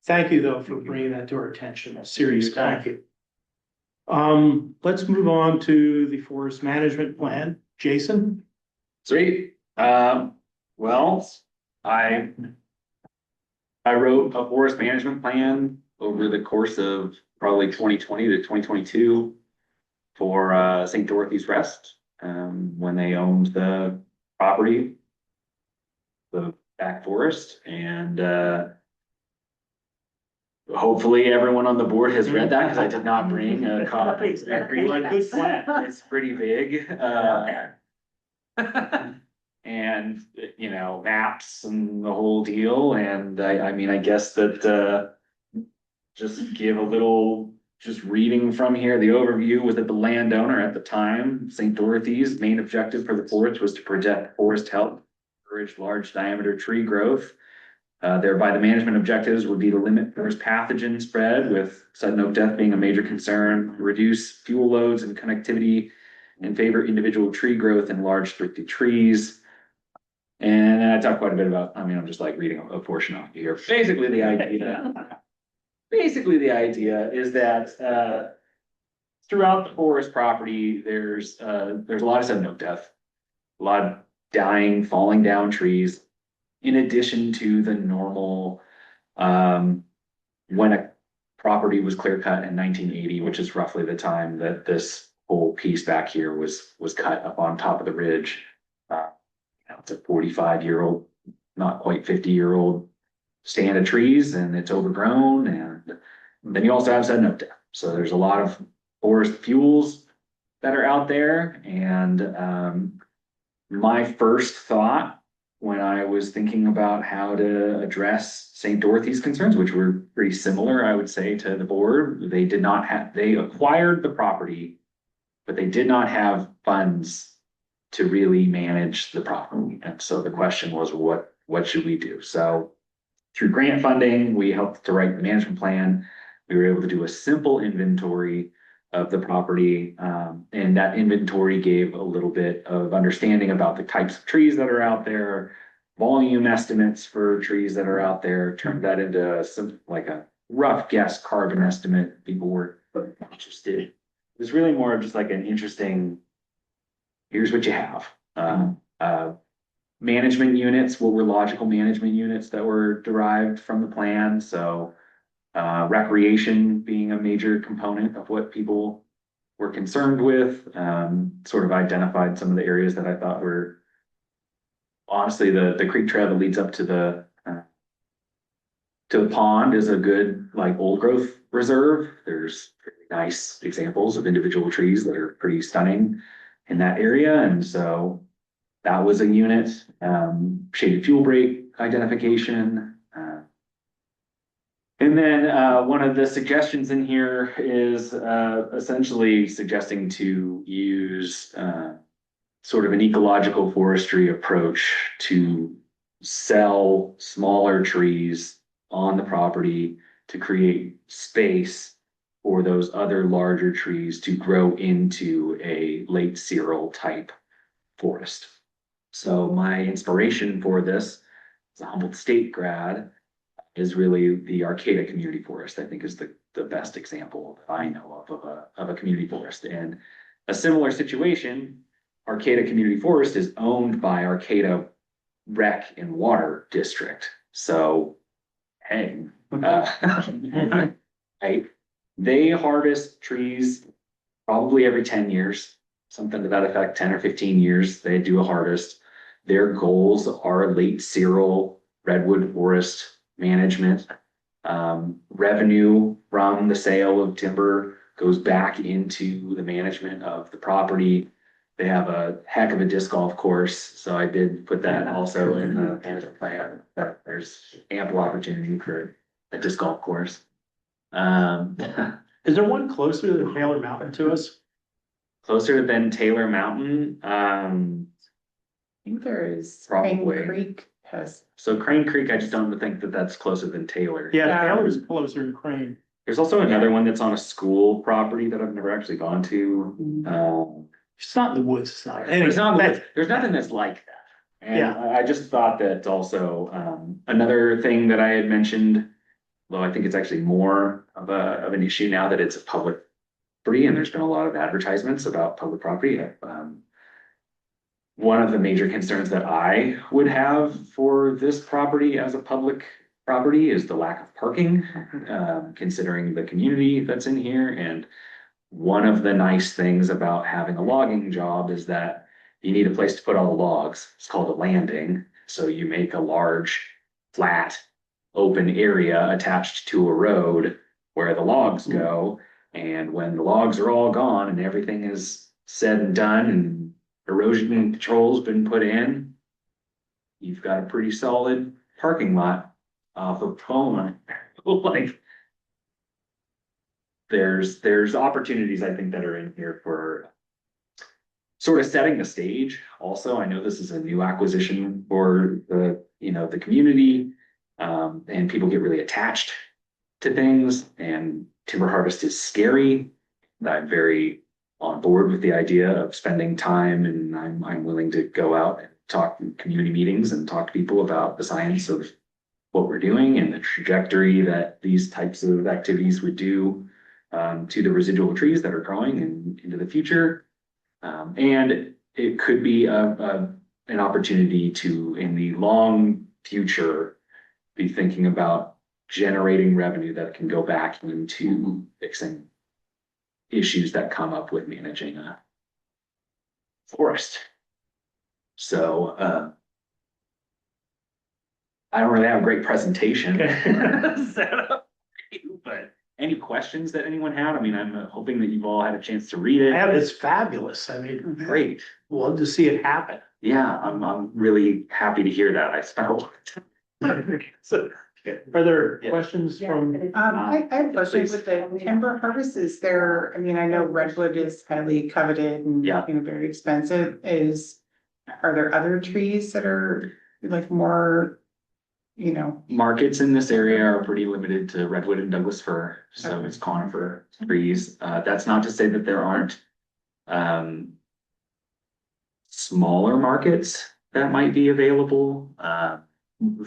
Thank you, though, for bringing that to our attention. Serious, thank you. Let's move on to the forest management plan. Jason? Sweet. Well, I wrote a forest management plan over the course of probably 2020 to 2022 for St. Dorothy's Rest, when they owned the property, the back forest, and hopefully everyone on the board has read that because I did not bring a copy. Good plan. It's pretty big. And, you know, maps and the whole deal. And I mean, I guess that, just give a little, just reading from here, the overview was that the landowner at the time, St. Dorothy's, main objective for the forest was to protect forest health, encourage large diameter tree growth. Thereby the management objectives would be to limit forest pathogen spread, with sudden oak death being a major concern, reduce fuel loads and connectivity, and favor individual tree growth in large thrifty trees. And I talked quite a bit about, I mean, I'm just like reading a portion of here. Basically the idea is that throughout the forest property, there's a lot of sudden oak death, a lot of dying, falling down trees, in addition to the normal, when a property was clear cut in 1980, which is roughly the time that this whole piece back here was cut up on top of the ridge. It's a 45-year-old, not quite 50-year-old stand of trees, and it's overgrown. And then you also have sudden oak death. So there's a lot of forest fuels that are out there. And my first thought when I was thinking about how to address St. Dorothy's concerns, which were pretty similar, I would say, to the board, they acquired the property, but they did not have funds to really manage the property. And so the question was, what should we do? So through grant funding, we helped to write the management plan. We were able to do a simple inventory of the property. And that inventory gave a little bit of understanding about the types of trees that are out there, volume estimates for trees that are out there, turned that into some, like a rough guess carbon estimate. People were interested. It was really more of just like an interesting, here's what you have. Management units, what were logical management units that were derived from the plan. So recreation being a major component of what people were concerned with, sort of identified some of the areas that I thought were, honestly, the creek trail that leads up to the pond is a good, like, old growth reserve. There's really nice examples of individual trees that are pretty stunning in that area. And so that was a unit. Shaded fuel break identification. And then one of the suggestions in here is essentially suggesting to use sort of an ecological forestry approach to sell smaller trees on the property to create space for those other larger trees to grow into a late cereal type forest. So my inspiration for this, as a Humboldt State grad, is really the Arcata Community Forest. I think is the best example that I know of a community forest. And a similar situation, Arcata Community Forest is owned by Arcata Rec and Water District. So, hey, right? They harvest trees probably every 10 years, something to that effect, 10 or 15 years, they do a harvest. Their goals are late cereal redwood forest management. Revenue from the sale of timber goes back into the management of the property. They have a heck of a disc golf course, so I did put that also in the management plan. There's ample opportunity for a disc golf course. Is there one closer to Taylor Mountain to us? Closer than Taylor Mountain? I think there is Crane Probably. Creek has. So Crane Creek, I just don't think that that's closer than Taylor. Yeah, Yeah. Taylor's closer to Crane. There's also another one that's on a school property that I've never actually gone to. It's not in the woods, it's not. It's not, there's nothing that's like that. And Yeah. I just thought that also, another thing that I had mentioned, though I think it's actually more of an issue now that it's a public property and there's been a lot of advertisements about public property. One of the major concerns that I would have for this property as a public property is the lack of parking, considering the community that's in here. And one of the nice things about having a logging job is that you need a place to put all the logs. It's called a landing. So you make a large, flat, open area attached to a road where the logs go. And when the logs are all gone and everything is said and done and erosion control's been put in, you've got a pretty solid parking lot off of Tacoma. Like, there's opportunities I think that are in here for sort of setting the stage. Also, I know this is a new acquisition for the community, and people get really attached to things, and timber harvest is scary. I'm very on board with the idea of spending time, and I'm willing to go out and talk in community meetings and talk to people about the science of what we're doing and the trajectory that these types of activities would do to the residual trees that are growing into the future. And it could be an opportunity to, in the long future, be thinking about generating revenue that can go back into fixing issues that come up with managing a forest. So I don't really have a great presentation set up for you, but any questions that anyone had? I mean, I'm hoping that you've all had a chance to read it. It's fabulous. I mean, Great. love to see it happen. Yeah, I'm really happy to hear that. I spent a lot of time. So, are there Yeah. questions from? I have a question Please. with the timber harvest. Is there, I mean, I know redwood is highly coveted and Yeah. very expensive. Are there other trees that are like more, Markets in this area are pretty limited to redwood and Douglas fir, so it's conifer trees. That's not to say that there aren't smaller markets that might be available.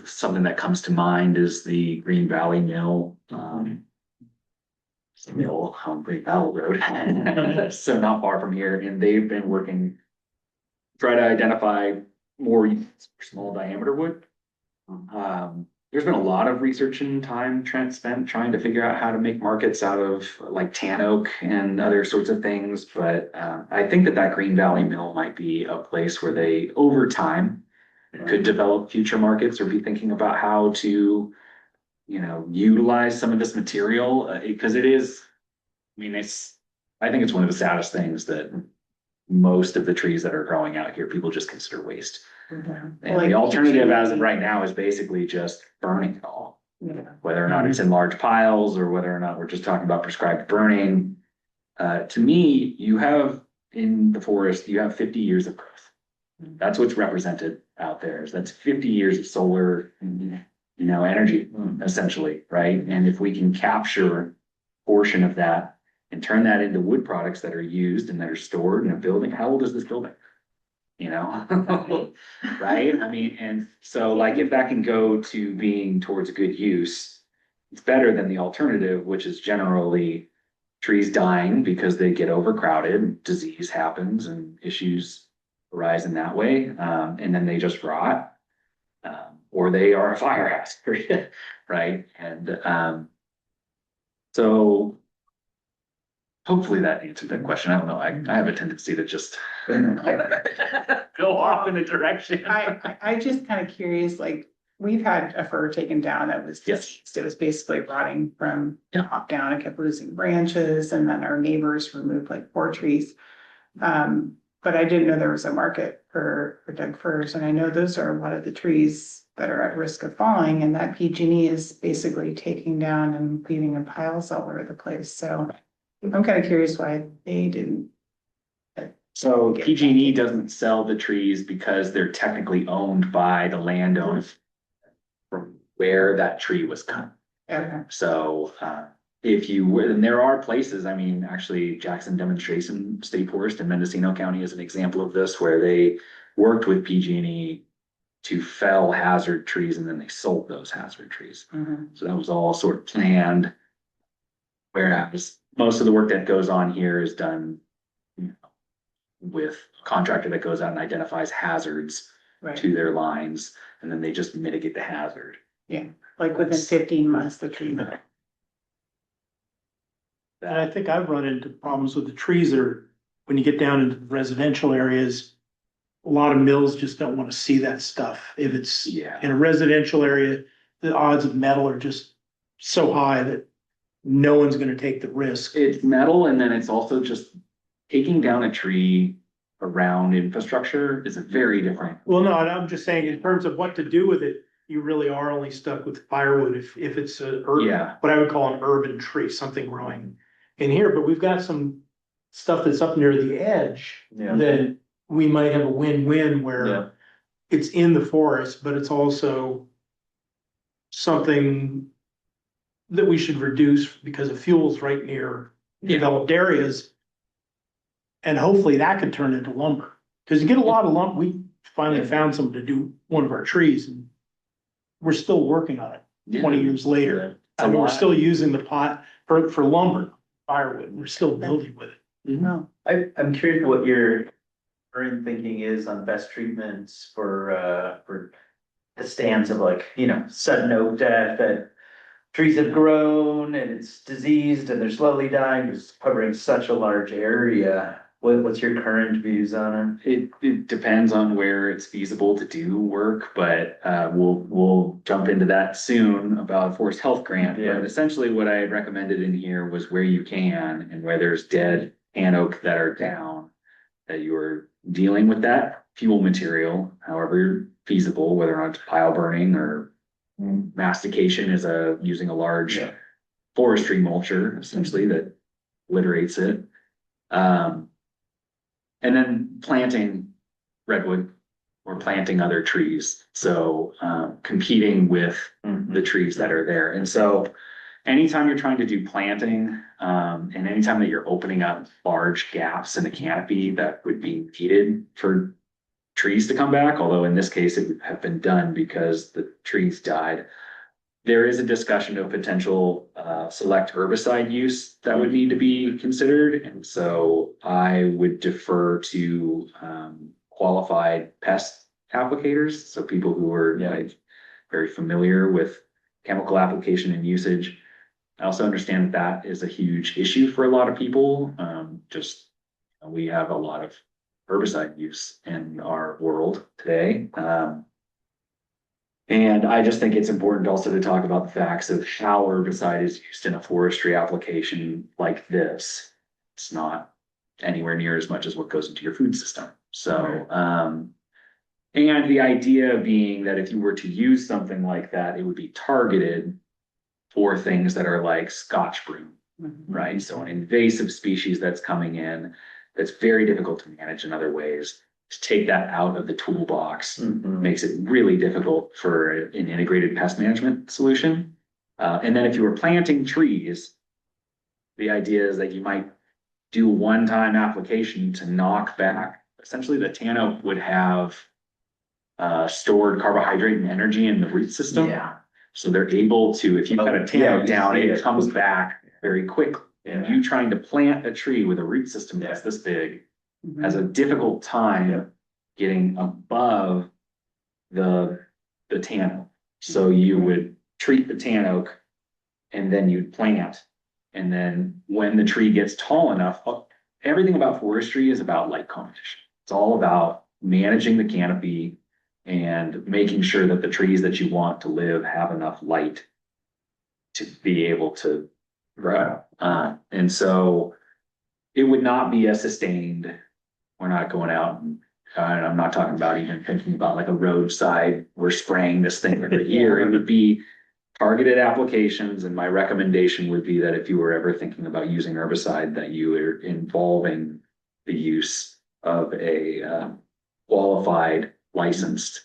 Something that comes to mind is the Green Valley Mill. Mill on Green Valley Road, so not far from here, and they've been working try to identify more uses for small diameter wood. There's been a lot of research and time spent trying to figure out how to make markets out of like tan oak and other sorts of things. But I think that Green Valley Mill might be a place where they, over time, could develop future markets or be thinking about how to, utilize some of this material because it is. I mean, I think it's one of the saddest things that most of the trees that are growing out here, people just consider waste. And the alternative as of right now is basically just burning it all. Whether or not it's in large piles or whether or not we're just talking about prescribed burning. To me, you have in the forest, you have 50 years of growth. That's what's represented out there. That's 50 years of solar, energy, essentially, right? And if we can capture a portion of that and turn that into wood products that are used and that are stored in a building, how old is this building? Right? I mean, and so like if that can go to being towards good use, it's better than the alternative, which is generally trees dying because they get overcrowded, disease happens and issues arise in that way. And then they just rot, or they are a fire hazard, right? And so hopefully that answered that question. I don't know. I have a tendency to just go off in a direction. I just kind of curious, like, we've had a fir taken down that was deceased. It was basically rotting from top down. It kept losing branches, and then our neighbors removed like 4 trees. But I didn't know there was a market for Doug firs, and I know those are a lot of the trees that are at risk of falling, and that PG&E is basically taking down and leaving in piles all over the place. So I'm kind of curious why they didn't. So PG&E doesn't sell the trees because they're technically owned by the landowners from where that tree was cut. Okay. So if you would, and there are places, I mean, actually Jackson Demonstration State Forest in Mendocino County is an example of this, where they worked with PG&E to fell hazard trees and then they sold those hazard trees. So that was all sort of planned. Whereas most of the work that goes on here is done, you know, with a contractor that goes out and identifies hazards Right. to their lines, and then they just mitigate the hazard. Yeah, like within 15 months, the tree. And I think I've run into problems with the trees that are, when you get down into the residential areas, a lot of mills just don't want to see that stuff. If it's Yeah. in a residential area, the odds of metal are just so high that no one's gonna take the risk. It's metal, and then it's also just taking down a tree around infrastructure is a very different. Well, no, and I'm just saying in terms of what to do with it, you really are only stuck with firewood if it's Yeah. what I would call an urban tree, something growing in here, but we've got some stuff that's up near the edge Yeah. that we might have a win-win Yeah. where it's in the forest, but it's also something that we should reduce because of fuels right near developed areas. And hopefully that could turn into lumber, because you get a lot of lumber. We finally found someone to do one of our trees and we're still working on it 20 years later. And we're still using the pot for lumber, firewood. We're still building with it. No. I'm curious what your current thinking is on best treatments for the stands of, like, you know, sudden oak death, that trees have grown and it's diseased and they're slowly dying, just covering such a large area. What's your current views on It depends on where it's feasible to do work, but we'll jump into that soon about a forest health grant. Yeah. But essentially what I had recommended in here was where you can and where there's dead tan oak that are down, that you are dealing with that fuel material, however feasible, whether or not it's pile burning or mastication is using a large Yeah. forestry mulcher, essentially, that obliterates it. And then planting redwood or planting other trees. So competing with the trees that are there. And so anytime you're trying to do planting, and anytime that you're opening up large gaps in the canopy that would be needed for trees to come back, although in this case it would have been done because the trees died, there is a discussion of potential select herbicide use that would need to be considered. And so I would defer to qualified pest applicators, so people who are like very familiar with chemical application and usage. I also understand that is a huge issue for a lot of people. We have a lot of herbicide use in our world today. And I just think it's important also to talk about the facts of how herbicide is used in a forestry application like this. It's not anywhere near as much as what goes into your food system. So, and the idea being that if you were to use something like that, it would be targeted for things that are like Scotch broom, right? So an invasive species that's coming in, that's very difficult to manage in other ways. To take that out of the toolbox makes it really difficult for an integrated pest management solution. And then if you were planting trees, the idea is that you might do a one-time application to knock back. Essentially, the tan oak would have stored carbohydrate and energy in the root system. Yeah. So they're able to, if you cut a tan oak down, it it. comes back very quickly. And Yeah. you trying to plant a tree with a root system that's this big has a difficult time getting above the tan oak. So you would treat the tan oak and then you'd plant. And then when the tree gets tall enough, everything about forestry is about light competition. It's all about managing the canopy and making sure that the trees that you want to live have enough light to be able to grow. And so it would not be a sustained, we're not going out and I'm not talking about even thinking about like a roadside, we're spraying this thing every year. It would be targeted applications. And my recommendation would be that if you were ever thinking about using herbicide, that you are involving the use of a qualified, licensed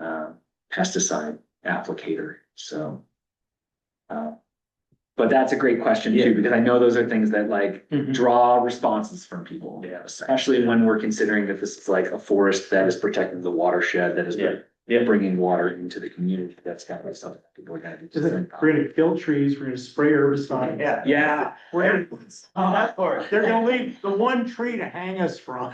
pesticide applicator. So But that's a great question too, because I know those are things that like Mhm. draw responses from people. Yeah. Especially when we're considering that this is like a forest that is protecting the watershed, that is Yeah. bringing water into the community. That's kind of something that people are gonna be. We're gonna kill trees, we're gonna spray herbicide. Yeah. Yeah. We're they're gonna leave the one tree to hang us from.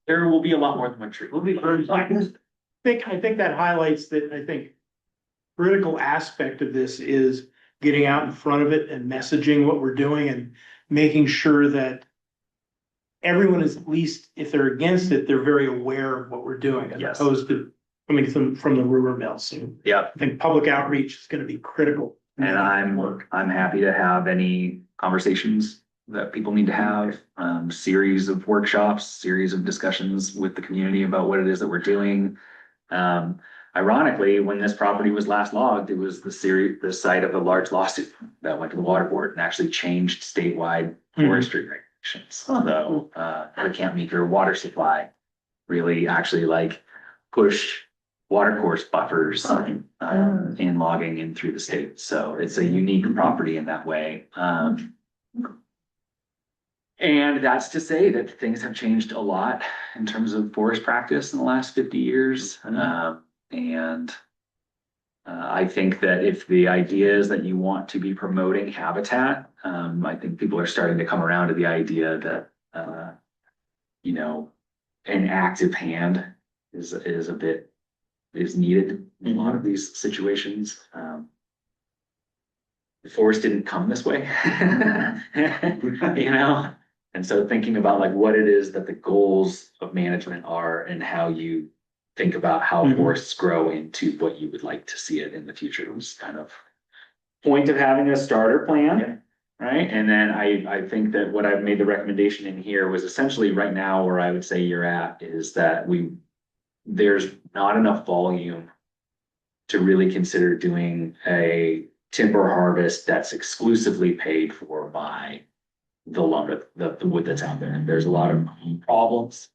There will be a lot more than one tree. We'll be burned. I think that highlights that, I think critical aspect of this is getting out in front of it and messaging what we're doing and making sure that everyone is, at least if they're against it, they're very aware of what we're doing as Yes. opposed to coming from the rumor mill. So Yep. I think public outreach is gonna be critical. And I'm happy to have any conversations that people need to have, series of workshops, series of discussions with the community about what it is that we're doing. Ironically, when this property was last logged, it was the site of a large lawsuit that went to the water board and actually changed statewide forestry regulations. So, the Camp Meeker water supply really actually like push water course buffers in logging in through the state. So it's a unique property in that way. And that's to say that things have changed a lot in terms of forest practice in the last 50 years. And I think that if the idea is that you want to be promoting habitat, I think people are starting to come around to the idea that, an active hand is needed in a lot of these situations. The forest didn't come this way, And so thinking about like what it is that the goals of management are and how you think about how forests grow into what you would like to see it in the future was kind of point of having a starter plan. Right. And then I think that what I've made the recommendation in here was essentially right now where I would say you're at is that there's not enough volume to really consider doing a timber harvest that's exclusively paid for by the lumber, the wood that's out there. There's a lot of problems.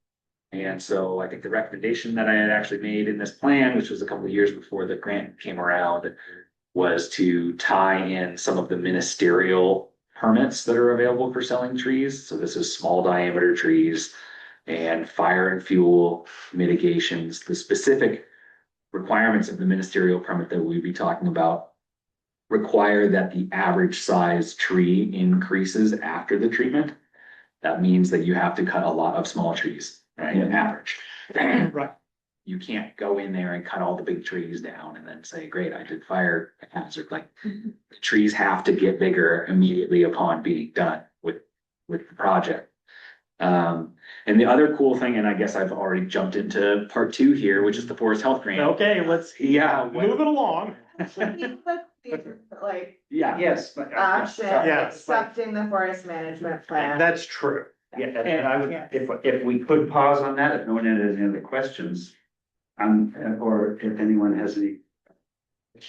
And so I think the recommendation that I had actually made in this plan, which was a couple of years before the grant came around, was to tie in some of the ministerial permits that are available for selling trees. So this is small diameter trees and fire and fuel mitigations. The specific requirements of the ministerial permit that we'd be talking about require that the average size tree increases after the treatment. That means that you have to cut a lot of small trees, right? On average. Right. You can't go in there and cut all the big trees down and then say, great, I did fire hazard. Like the trees have to get bigger immediately upon being done with the project. And the other cool thing, and I guess I've already jumped into part 2 here, which is the forest health grant. Okay, let's move it along. Like, Yeah. Yes. action, Yeah. accepting the forest management plan. That's true. Yeah, and I would, if we could pause on that, if no one has any other questions. Or if anyone has any.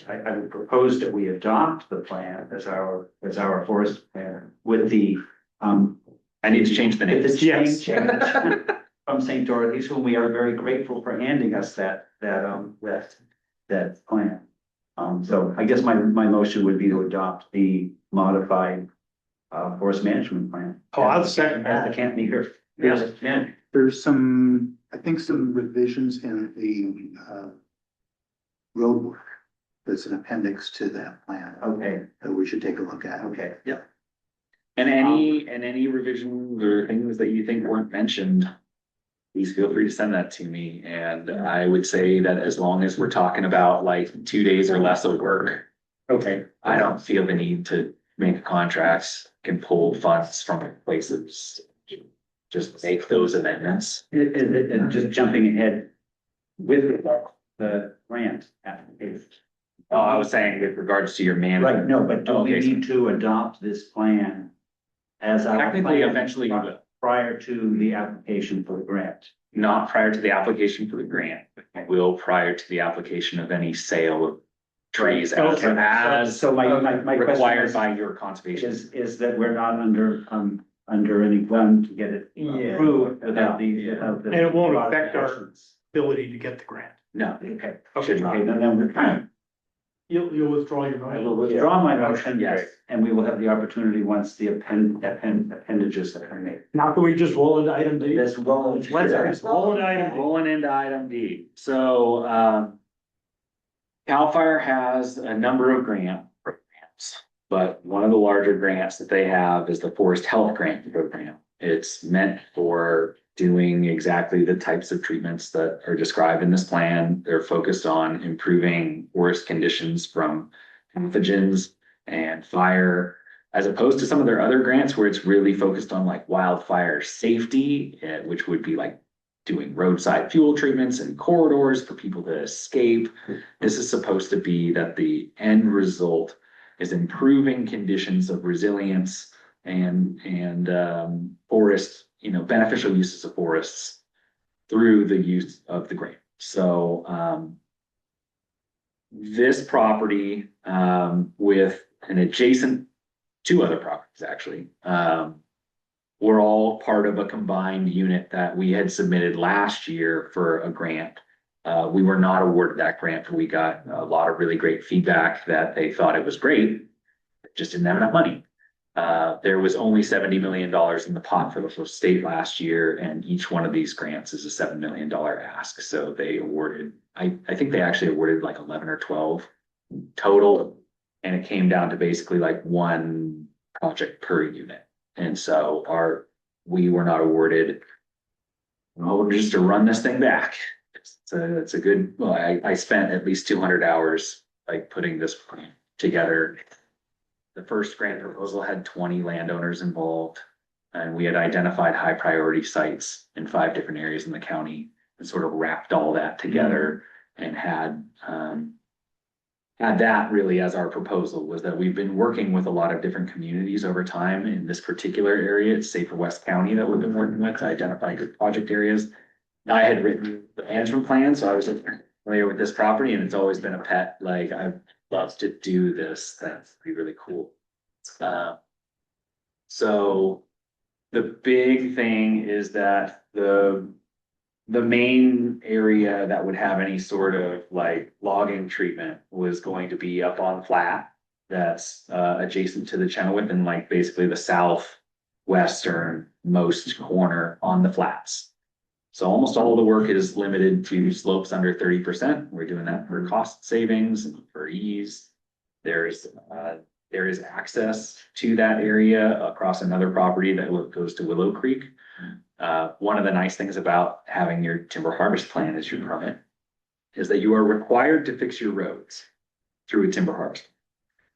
I would propose that we adopt the plan as our forest plan with the, I need to change the name. with the Yes. change from St. Dorothy's, whom we are very grateful for handing us that plan. So I guess my motion would be to adopt the modified forest management plan. Oh, I'll second As that. the Camp Meeker. Yeah. There's some revisions in the road work. There's an appendix to that plan Okay, that we should take a look at. okay. Yep. And any revisions or things that you think weren't mentioned, please feel free to send that to me. And I would say that as long as we're talking about like 2 days or less of work, Okay. I don't feel the need to make contracts, can pull funds from places. Just make those amendments. And just jumping ahead with the grant application. Oh, I was saying with regards to your man. Right, no, but do we Okay. need to adopt this plan as our Technically, plan eventually you will. prior to the application for the grant? Not prior to the application for the grant, but you will prior to the application of any sale of trees Okay. as So my question required is- by your conservation. Is that we're not under any gun to get it Yeah. approved without the. And it won't affect our ability to get the grant. No. Okay, Should not. okay, then we're You'll withdraw your I motion. will withdraw my motion, Great. yes, and we will have the opportunity once the appendages are made. Now can we just roll into item D? Let's roll. Let's just roll into item D. Rolling into item D. So, CAL FIRE has a number of grant programs, but one of the larger grants that they have is the Forest Health Grant Program. It's meant for doing exactly the types of treatments that are described in this plan. They're focused on improving forest conditions from pathogens and fire, as opposed to some of their other grants where it's really focused on like wildfire safety, which would be like doing roadside fuel treatments and corridors for people to escape. This is supposed to be that the end result is improving conditions of resilience and forest, beneficial uses of forests through the use of the grant. So this property with an adjacent two other properties actually were all part of a combined unit that we had submitted last year for a grant. We were not awarded that grant, but we got a lot of really great feedback that they thought it was great, just didn't have enough money. There was only $70 million in the pot for the whole state last year, and each one of these grants is a $7 million ask. So they awarded, I think they actually awarded like 11 or 12 total, and it came down to basically like one project per unit. And so we were not awarded, just to run this thing back. It's a good, well, I spent at least 200 hours like putting this plan together. The first grant proposal had 20 landowners involved, and we had identified high priority sites in 5 different areas in the county and sort of wrapped all that together and had that really as our proposal. Was that we've been working with a lot of different communities over time in this particular area. It's Safer West County that we've been working with to identify good project areas. I had written the management plan, so I was familiar with this property, and it's always been a pet. Like, I've loved to do this. That's really cool. So the big thing is that the main area that would have any sort of like logging treatment was going to be up on flat that's adjacent to the Chenoweth and like basically the southwestern most corner on the flats. So almost all of the work is limited to slopes under 30%. We're doing that for cost savings and for ease. There is access to that area across another property that goes to Willow Creek. One of the nice things about having your timber harvest plan as your permit is that you are required to fix your roads through a timber harvest.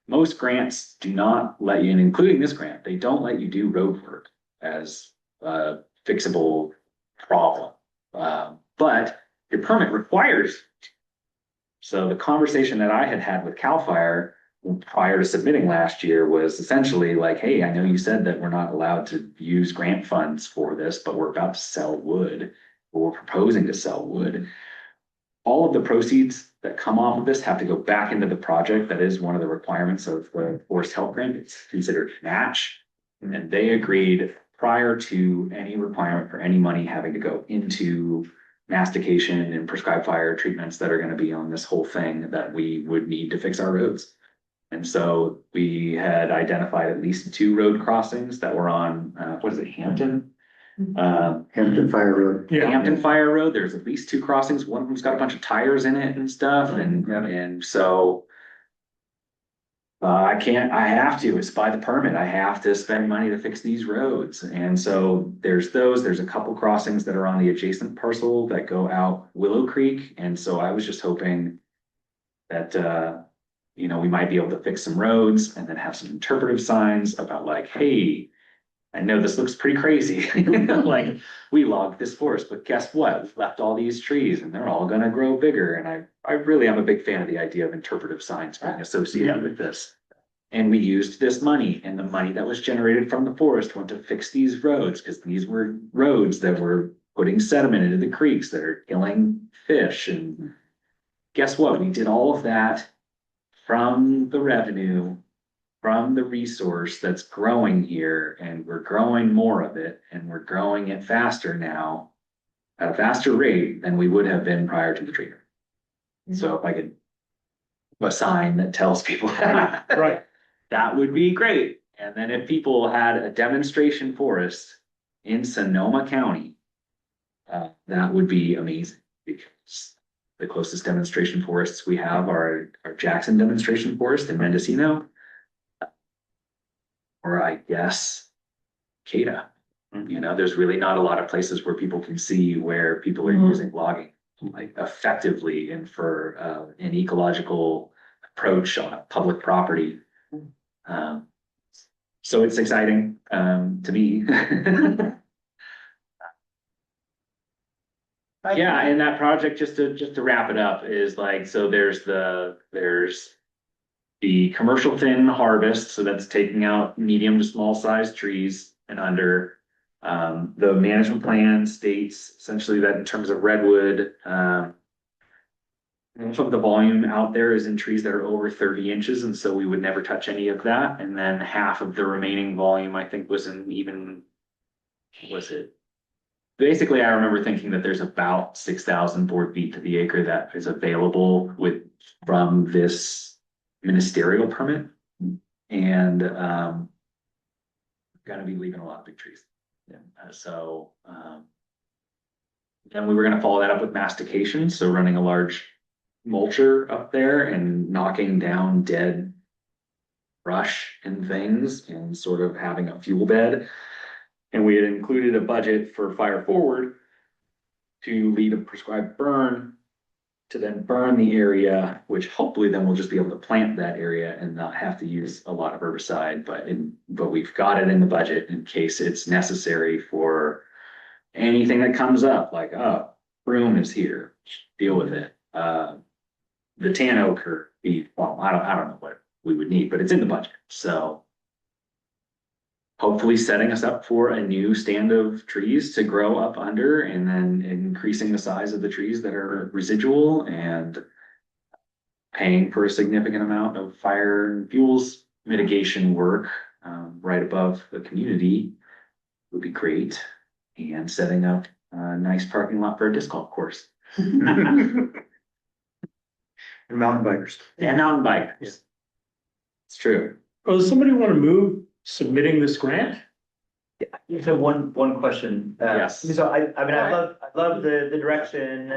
Most grants do not let you, and including this grant, they don't let you do road work as a fixable problem. But your permit requires. So the conversation that I had had with CAL FIRE prior to submitting last year was essentially like, hey, I know you said that we're not allowed to use grant funds for this, but we're about to sell wood, or we're proposing to sell wood. All of the proceeds that come off of this have to go back into the project. That is one of the requirements of the Forest Health Grant. It's considered match. And they agreed prior to any requirement for any money having to go into mastication and prescribed fire treatments that are going to be on this whole thing, that we would need to fix our roads. And so we had identified at least 2 road crossings that were on, what is it, Hampton? Hampton Fire Road. Yeah. Hampton Fire Road. There's at least 2 crossings. One of them's got a bunch of tires in it and stuff. And so I have to, it's by the permit. I have to spend money to fix these roads. And so there's a couple crossings that are on the adjacent parcel that go out Willow Creek. And so I was just hoping that, we might be able to fix some roads and then have some interpretive signs about like, hey, I know this looks pretty crazy. Like, we logged this forest, but guess what? We've left all these trees and they're all gonna grow bigger. And I really am a big fan of the idea of interpretive signs being associated with this. And we used this money, and the money that was generated from the forest went to fix these roads, because these were roads that were putting sediment into the creeks that are killing fish. And guess what? We did all of that from the revenue, from the resource that's growing here, and we're growing more of it, and we're growing it faster now at a faster rate than we would have been prior to the treatment. So if I could a sign that tells people. Right. That would be great. And then if people had a demonstration forest in Sonoma County, that would be amazing because the closest demonstration forests we have are Jackson Demonstration Forest in Mendocino, or I guess Cada. You know, there's really not a lot of places where people can see where people are using logging like effectively and for an ecological approach on a public property. So it's exciting to me. Yeah, and that project, just to wrap it up, is like, so there's the commercial thin harvest, so that's taking out medium to small sized trees and under. The management plan states essentially that in terms of redwood, most of the volume out there is in trees that are over 30 inches, and so we would never touch any of that. And then half of the remaining volume, I think, was in even, was it? Basically, I remember thinking that there's about 6,000 board feet to the acre that is available from this ministerial permit. And gonna be leaving a lot of big trees. Yeah. And we were gonna follow that up with mastication, so running a large mulcher up there and knocking down dead brush and things and sort of having a fuel bed. And we had included a budget for Fire Forward to lead a prescribed burn to then burn the area, which hopefully then we'll just be able to plant that area and not have to use a lot of herbicide. But we've got it in the budget in case it's necessary for anything that comes up, like, oh, broom is here, deal with it. The tan oak or well, I don't know what we would need, but it's in the budget. So hopefully setting us up for a new stand of trees to grow up under, and then increasing the size of the trees that are residual, and paying for a significant amount of fire and fuels mitigation work right above the community would be great. And setting up a nice parking lot for a disc golf course. And mountain bikers. And mountain bikers. It's true. Oh, does somebody want to move submitting this grant? So one question. Yes. So I mean, I love the direction,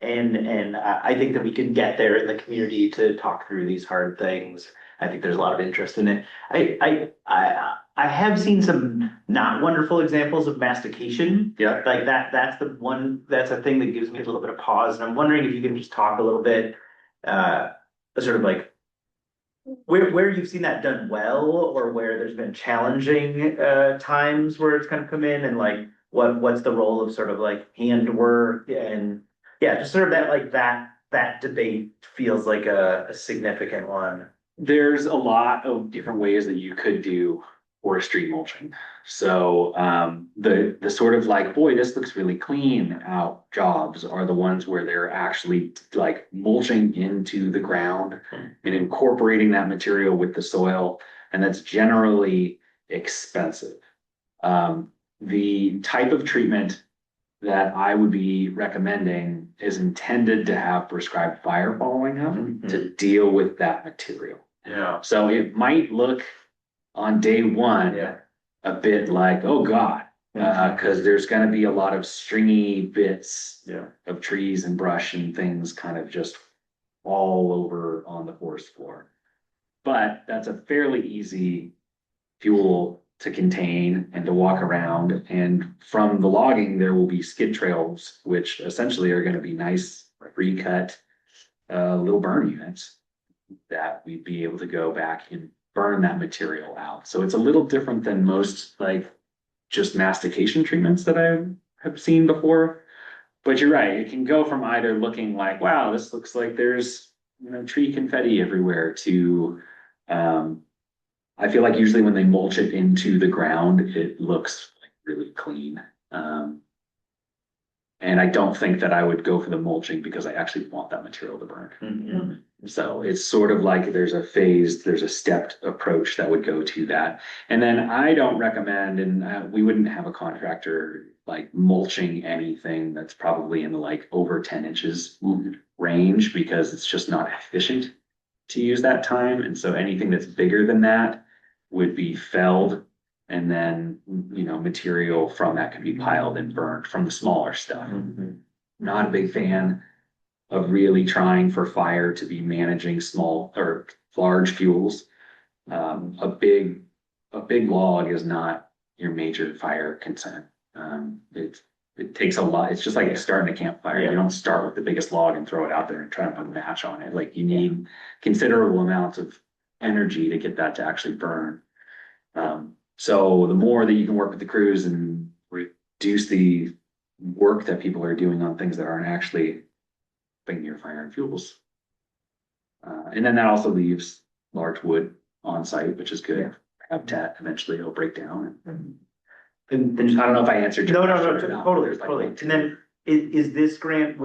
and I think that we can get there in the community to talk through these hard things. I think there's a lot of interest in it. I have seen some not wonderful examples of mastication. Yeah. Like that's a thing that gives me a little bit of pause. And I'm wondering if you can just talk a little bit, sort of like where you've seen that done well, or where there's been challenging times where it's kind of come in, and like what's the role of sort of like handwork, and yeah, just sort of that debate feels like a significant one. There's a lot of different ways that you could do forestry mulching. So the sort of like, boy, this looks really clean out jobs are the ones where they're actually like mulching into the ground and incorporating that material with the soil. And that's generally expensive. The type of treatment that I would be recommending is intended to have prescribed fire following up to deal with that material. Yeah. So it might look on day one a bit like, oh God, because there's going to be a lot of stringy bits of trees and brush and things kind of just all over on the forest floor. But that's a fairly easy fuel to contain and to walk around. And from the logging, there will be skid trails, which essentially are going to be nice pre-cut little burn units that we'd be able to go back and burn that material out. So it's a little different than most like just mastication treatments that I have seen before. But you're right, it can go from either looking like, wow, this looks like there's tree confetti everywhere, to I feel like usually when they mulch it into the ground, it looks like really clean. And I don't think that I would go for the mulching because I actually want that material to burn. So it's sort of like there's a stepped approach that would go to that. And then I don't recommend, and we wouldn't have a contractor like mulching anything that's probably in the like over 10 inches range, because it's just not efficient to use that time, and so anything that's bigger than that would be felled. And then, material from that could be piled and burned from the smaller stuff. Not a big fan of really trying for fire to be managing small or large fuels. A big log is not your major fire concern. It takes a lot. It's just like starting a campfire. You don't start with the biggest log and throw it out there and try to put a match on it. Like you need considerable amounts of energy to get that to actually burn. So the more that you can work with the crews and reduce the work that people are doing on things that aren't actually bringing your fire and fuels. And then that also leaves large wood on site, which is good. Habitat eventually it'll break down. And I don't know if I answered your question or not, but totally, there's like totally. one, And then is this grant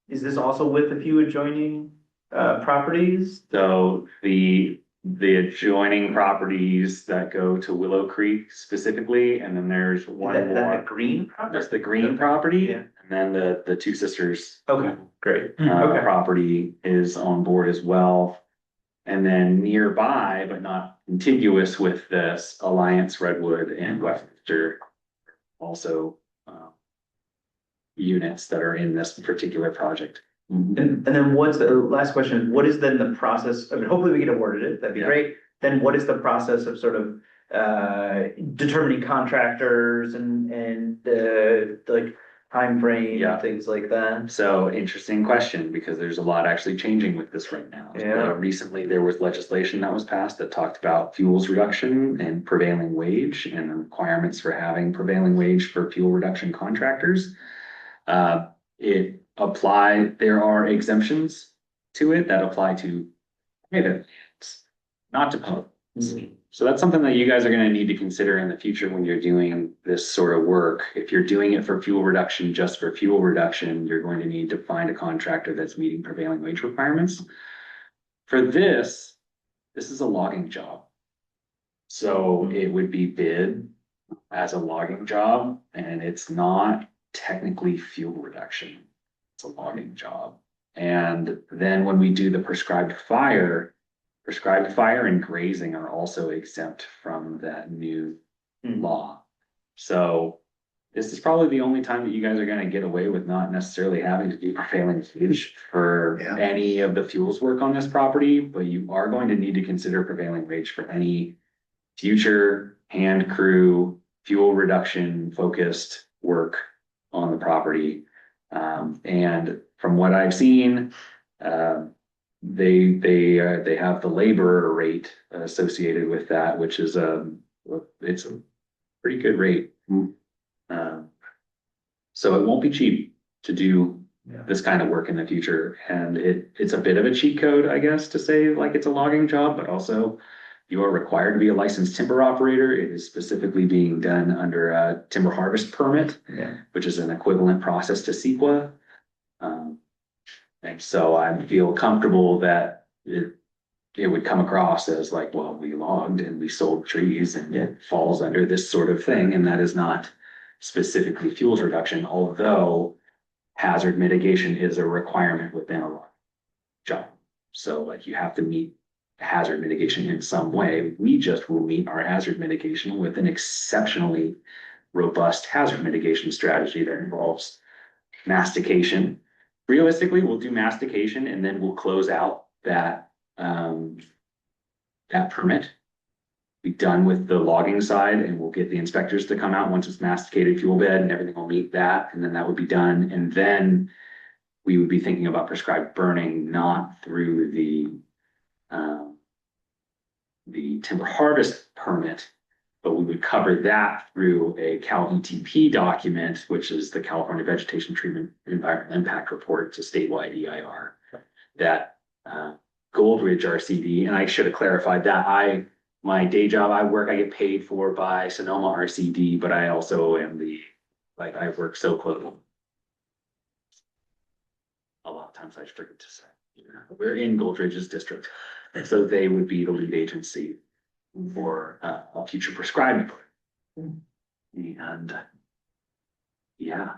is this also with a few adjoining properties? So the adjoining properties that go to Willow Creek specifically, and then there's one That more. green property? That's the green property, Yeah. and then the Two Sisters. Okay, great. Property is on board as well. And then nearby, but not contiguous with this, Alliance Redwood and Westminster also units that are in this particular project. And then what's the last question? What is then the process? I mean, hopefully we get awarded it. That'd be great. Then what is the process of sort of determining contractors and like timeframe and things like that? So interesting question, because there's a lot actually changing with this right now. Recently, there was legislation that was passed that talked about fuels reduction and prevailing wage and the requirements for having prevailing wage for fuel reduction contractors. There are exemptions to it that apply to private lands, not to public. So that's something that you guys are going to need to consider in the future when you're doing this sort of work. If you're doing it for fuel reduction, just for fuel reduction, you're going to need to find a contractor that's meeting prevailing wage requirements. For this is a logging job. So it would be bid as a logging job, and it's not technically fuel reduction. It's a logging job. And then when we do the prescribed fire and grazing are also exempt from that new law. So this is probably the only time that you guys are going to get away with not necessarily having to do prevailing wage for any of the fuels work on this property, but you are going to need to consider prevailing wage for any future hand crew fuel reduction focused work on the property. And from what I've seen, they have the labor rate associated with that, which is it's a pretty good rate. So it won't be cheap to do this kind of work in the future, and it's a bit of a cheat code, I guess, to say like it's a logging job, but also you are required to be a licensed timber operator. It is specifically being done under a timber harvest permit, which is an equivalent process to CEQA. And so I feel comfortable that it would come across as like, well, we logged and we sold trees and it falls under this sort of thing. And that is not specifically fuels reduction, although hazard mitigation is a requirement within a job. So like you have to meet hazard mitigation in some way. We just will meet our hazard mitigation with an exceptionally robust hazard mitigation strategy that involves mastication. Realistically, we'll do mastication and then we'll close out that permit. Be done with the logging side, and we'll get the inspectors to come out once it's masticated fuel bed and everything will meet that, and then that would be done. And then we would be thinking about prescribed burning, not through the timber harvest permit, but we would cover that through a Cal ETP document, which is the California Vegetation Treatment Environmental Impact Report. It's a statewide EIR that Goldridge RCD, and I should have clarified that my day job I get paid for by Sonoma RCD, but I also am I work so close. A lot of times I forget to say, we're in Goldridge's district. So they would be the lead agency for a future prescribed. And yeah.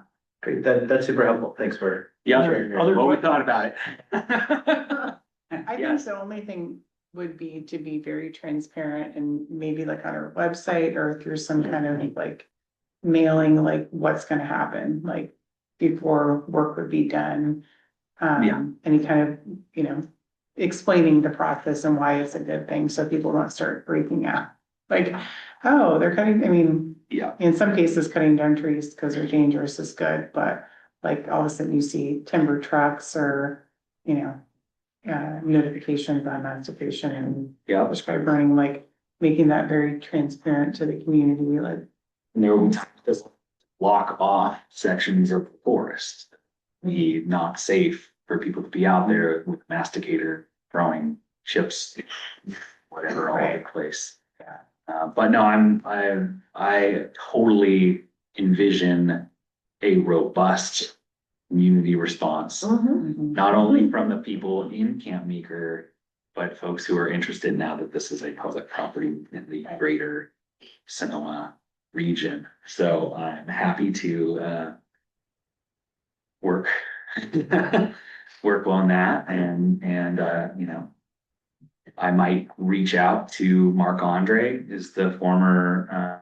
Great. That's super helpful. Thanks for sharing. Other Well, we thought about it. I I think the only thing would be to be very transparent and maybe like on our website or through some kind of like mailing, like what's gonna happen, like before work would be done. Any kind of, you know, explaining the process and why it's a good thing, so people don't start freaking out. Like, oh, they're cutting, I mean, Yeah. in some cases, cutting down trees because they're dangerous is good, but like all of a sudden you see timber trucks or, you know, notifications on masturbation and prescribed burning, like making that very transparent to the community, like. And there will be times that block off sections of the forest. Be not safe for people to be out there with a masticator throwing chips, whatever, all over the place. But no, I totally envision a robust community response, not only from the people in Camp Meeker, but folks who are interested now that this is a public property in the greater Sonoma region. So I'm happy to work work on that, and you know, I might reach out to Mark Andre, is the former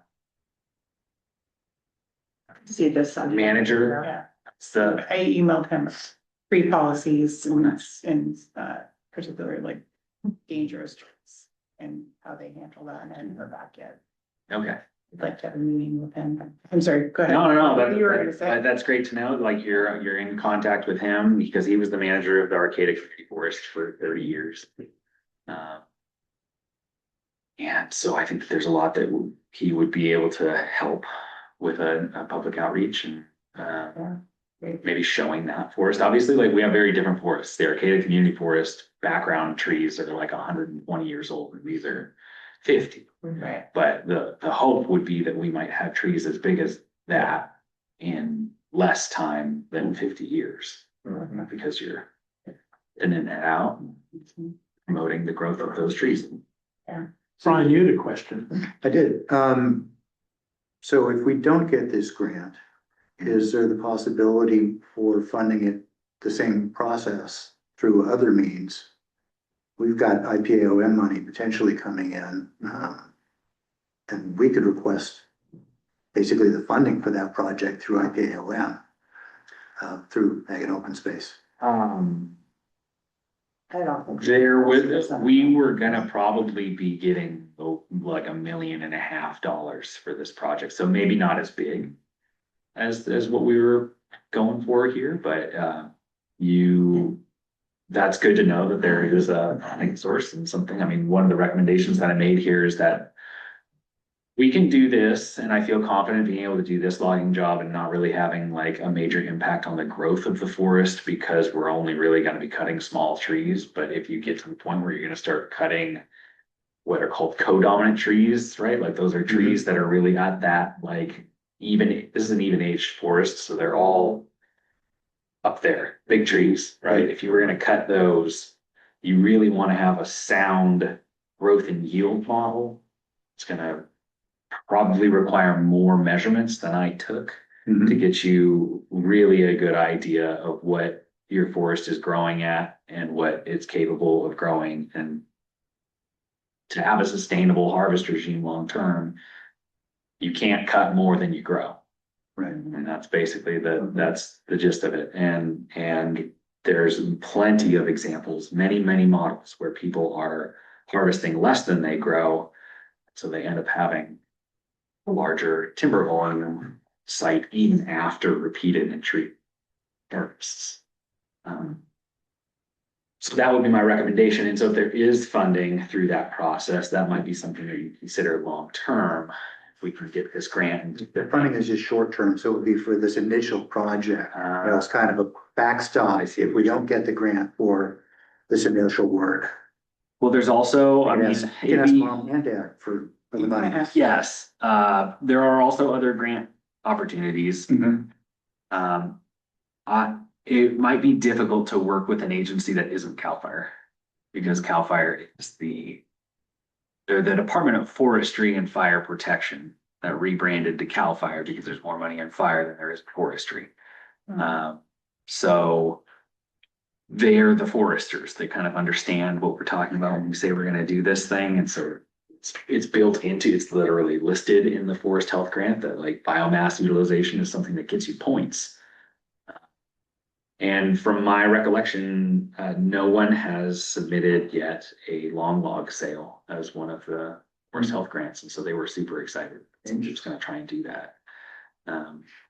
See this on. manager. Yeah. So I emailed him free policies and particularly like dangerous drugs and how they handle that, and I haven't heard back yet. okay. I'd like to have a meeting with him. I'm sorry, go ahead. No, You were gonna say. that's great to know. Like you're in contact with him because he was the manager of the Arcata Community Forest for 30 years. And so I think that there's a lot that he would be able to help with a public outreach and maybe showing that forest. Obviously, like we have very different forests. The Arcata Community Forest background trees are like 120 years old, and these are 50. Right. But the hope would be that we might have trees as big as that in less time than 50 years. Because you're thinning it out, and promoting the growth of those trees. Brian, you had a question. I did. So if we don't get this grant, is there the possibility for funding it the same process through other means? We've got IPAOM money potentially coming in, and we could request basically the funding for that project through IPAOM, through Ag and Open Space. I don't think. We were gonna probably be getting like $1.5 million for this project, so maybe not as big as what we were going for here, but that's good to know that there is a funding source and something. I mean, one of the recommendations that I made here is that we can do this, and I feel confident being able to do this logging job and not really having like a major impact on the growth of the forest, because we're only really going to be cutting small trees. But if you get to the point where you're going to start cutting what are called codominant trees, right? Like those are trees that are really at that, like this is an even aged forest, so they're all up there, big trees, right? If you were going to cut those, you really want to have a sound growth and yield model. It's going to probably require more measurements than I took to get you really a good idea of what your forest is growing at and what it's capable of growing, and to have a sustainable harvest regime long term, you can't cut more than you grow. Right. And that's basically that's the gist of it. And there's plenty of examples, many models where people are harvesting less than they grow, so they end up having a larger timber volume site even after repeated and treat harvests. So that would be my recommendation. And so if there is funding through that process, that might be something that you consider long term. If we can get this grant. The funding is just short term, so it would be for this initial project. It's kind of a backstop if we don't get the grant for this initial work. Well, there's also, I mean, You can ask mom and dad for the money. yes, there are also other grant opportunities. It might be difficult to work with an agency that isn't CAL FIRE, because CAL FIRE is they're the Department of Forestry and Fire Protection that rebranded to CAL FIRE because there's more money in fire than there is forestry. So they're the foresters. They kind of understand what we're talking about when we say we're gonna do this thing, and so it's built into, it's literally listed in the forest health grant that like biomass utilization is something that gets you points. And from my recollection, no one has submitted yet a long log sale as one of the forest health grants, and so they were super excited. So I'm just gonna try and do that.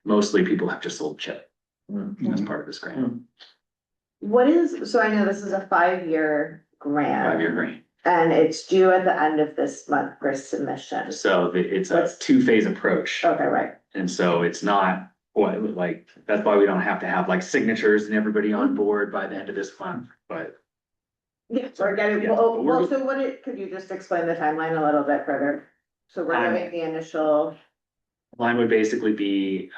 Mostly people have just sold chip as part of this grant. What is, so I know this is a 5-year grant. 5-year grant. And it's due at the end of this month for submission. So it's a 2-phase approach. Okay, right. And so it's not, what, like, that's why we don't have to have like signatures and everybody on board by the end of this month, but. Yeah, we're getting, Yeah, well, but we're- so could you just explain the timeline a little bit further? So we're doing the initial, Line would basically be,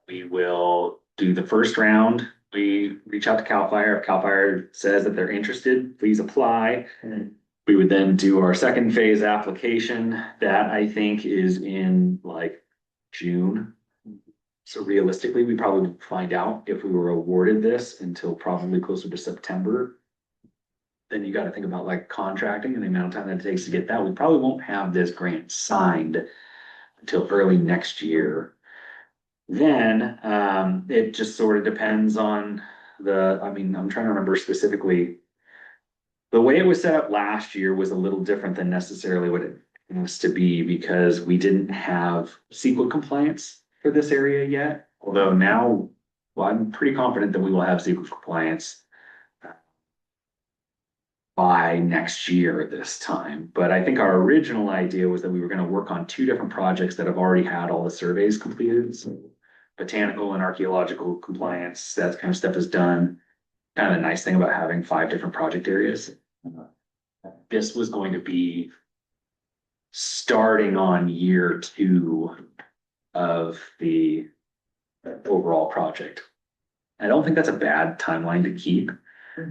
we will do the first round. We reach out to CAL FIRE. If CAL FIRE says that they're interested, please apply. We would then do our second phase application. That I think is in like June. So realistically, we probably won't find out if we were awarded this until probably closer to September. Then you got to think about like contracting and the amount of time that it takes to get that. We probably won't have this grant signed until early next year. Then it just sort of depends on I mean, I'm trying to remember specifically. The way it was set up last year was a little different than necessarily what it has to be because we didn't have CEQA compliance for this area yet. Although now, well, I'm pretty confident that we will have CEQA compliance by next year at this time. But I think our original idea was that we were going to work on 2 different projects that have already had all the surveys completed. So botanical and archaeological compliance, that kind of stuff is done. Kind of the nice thing about having 5 different project areas. This was going to be starting on year 2 of the overall project. I don't think that's a bad timeline to keep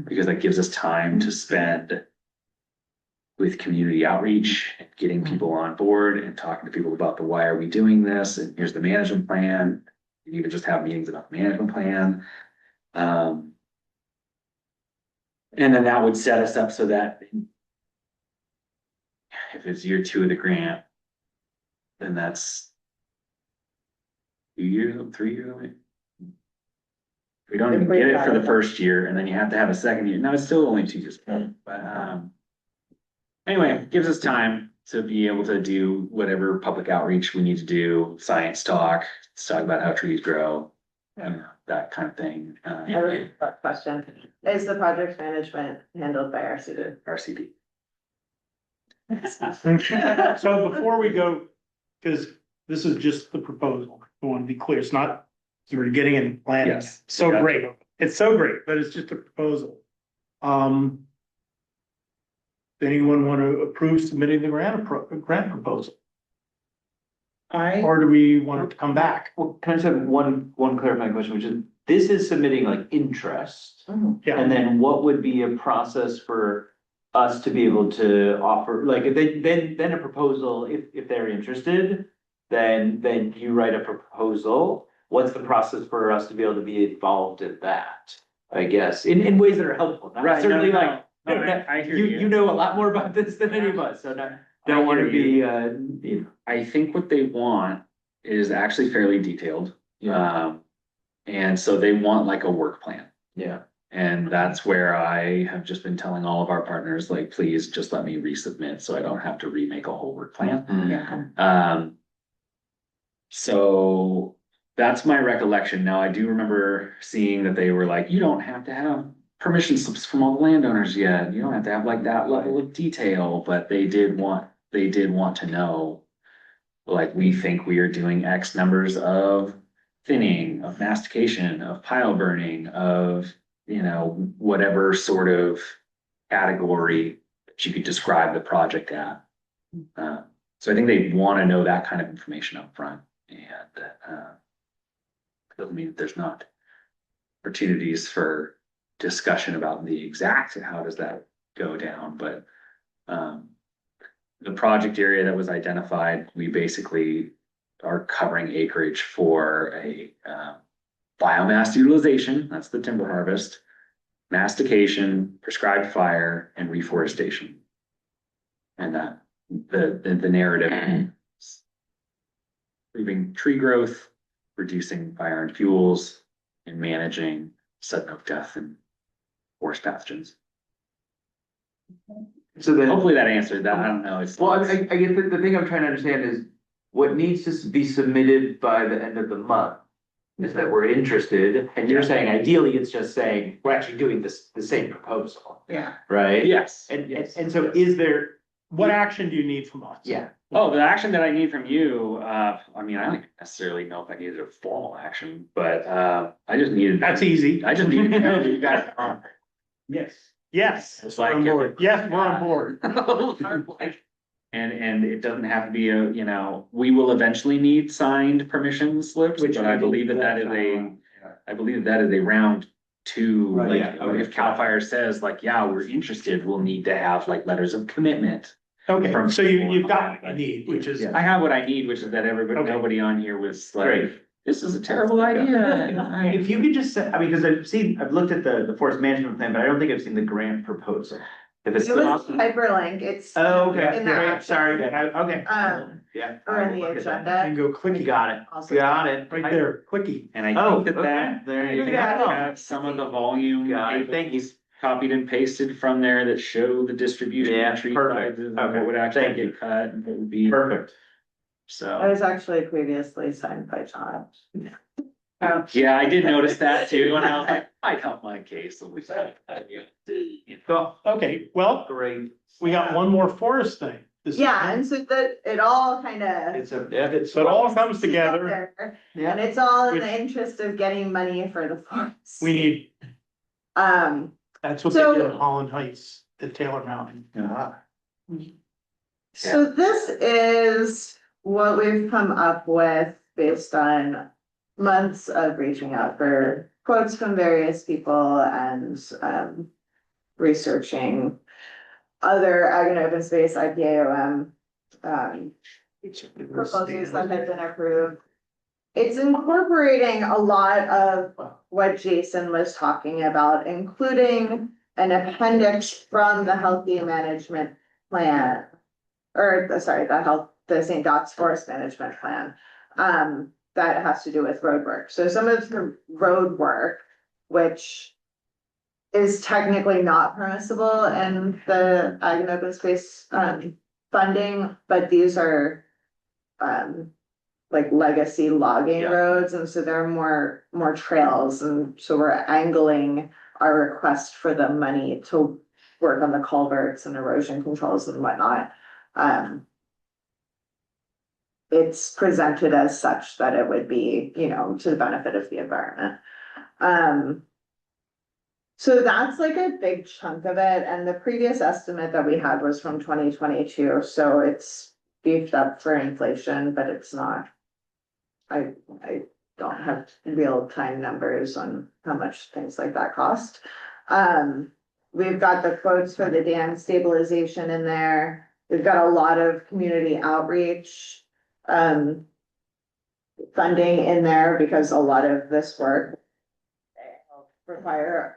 because that gives us time to spend with community outreach and getting people on board and talking to people about the why are we doing this and here's the management plan. You can just have meetings about the management plan. And then that would set us up so that if it's year 2 of the grant, then that's 2 years, 3 years away. We don't even get it for the first year, and then you have to have a second year. No, it's still only 2 years. But anyway, it gives us time to be able to do whatever public outreach we need to do, science talk about how trees grow, that kind of thing. question, is the project management handled by RCD? RCD. So before we go, because this is just the proposal, I want to be clear, it's not, we're getting in planning. Yes. So Gotcha. great, it's so great, but it's just a proposal. Anyone want to approve submitting the grant proposal? Or do we want it to come back? Well, can I just have one clarifying question, which is, this is submitting like interest. Yeah, And then what would be a process for us to be able to offer, like, if then a proposal, if they're interested, then you write a proposal. What's the process for us to be able to be involved in that? I guess, in ways that are helpful, not Right, certainly no, like, I hear you know a lot more about this than any of us, so don't want to be, you know. I think what they want is actually fairly detailed. And so they want like a work plan. Yeah. And that's where I have just been telling all of our partners, like, please just let me resubmit so I don't have to remake a whole work plan. So that's my recollection. Now, I do remember seeing that they were like, you don't have to have permission slips from all the landowners yet. You don't have to have like that level of detail, but they did want to know, like, we think we are doing X numbers of thinning, of mastication, of pile burning, of, you know, whatever sort of category that you could describe the project at. So I think they want to know that kind of information up front, and doesn't mean that there's not opportunities for discussion about the exact how does that go down, but the project area that was identified, we basically are covering acreage for a biomass utilization, that's the timber harvest, mastication, prescribed fire, and reforestation. And that the narrative is improving tree growth, reducing fire and fuels, and managing sudden oak death and forest pathogens. So then, Hopefully that answered that. I don't know. It's well, I guess the thing I'm trying to understand is what needs to be submitted by the end of the month is that we're interested, and you're saying ideally it's just saying we're actually doing this, the same proposal, Yeah. right? yes. And so is there, What action do you need from us? yeah, Oh, the action that I need from you, I mean, I don't necessarily know if I needed a formal action, but I just needed. That's easy. I just needed to know that you guys are. yes. Yes, It's we're like on board. Yes, we're on board. And it doesn't have to be a, you know, we will eventually need signed permission slips, Which but I I believe that that is I believe that is a round two. Right, Like, yeah, okay. if CAL FIRE says like, yeah, we're interested, we'll need to have like letters of commitment. Okay, From- so you've got what you need, which is, Yeah. I have what I need, which is that everybody, Okay. nobody on here was like, Great. this is a terrible idea. If you could just say, I mean, because I've looked at the forest management plan, but I don't think I've seen the grant proposal. If it's It still was hyperlink, it's. Oh, okay, in the great, action. sorry, okay. Yeah, or in the and agenda. go clicky, Got it, Also- got it. right there, quickie. And I Oh, think that okay, that, there I you think go. I have some of the volume. Got it, thank you. Copied and pasted from there that show the distribution Yeah, of tree perfect. sizes and Okay, what would actually thank you. get cut and what would be. Perfect. It So, was actually previously signed by John. yeah, I did notice that too, and I was like, I helped my case. So we said, So, okay, well, Great. we got one more forest thing. this Yeah, evening. and so that it all kind of. It's it's. So it all comes together. And it's all in Which- the interest of getting money for the forest. We need, Um, that's what they So- did in Holland Heights, the Taylor Mountain. so this is what we've come up with based on months of reaching out for quotes from various people and, researching other ag and open space IPAOM, proposals that have been approved. It's incorporating a lot of what Jason was talking about, including an appendix from the healthy management plan. Or, sorry, the St. Dots Forest Management Plan, that has to do with road work. So some of the road work, which is technically not permissible in the ag and open space, funding, but these are, like legacy logging Yeah. roads, and so there are more trails, and so we're angling our request for the money to work on the culverts and erosion controls and whatnot. It's presented as such that it would be, you know, to the benefit of the environment. So that's like a big chunk of it, and the previous estimate that we had was from 2022, so it's beefed up for inflation, but it's not. I don't have real-time numbers on how much things like that cost. We've got the quotes for the dam stabilization in there. We've got a lot of community outreach, funding in there because a lot of this work require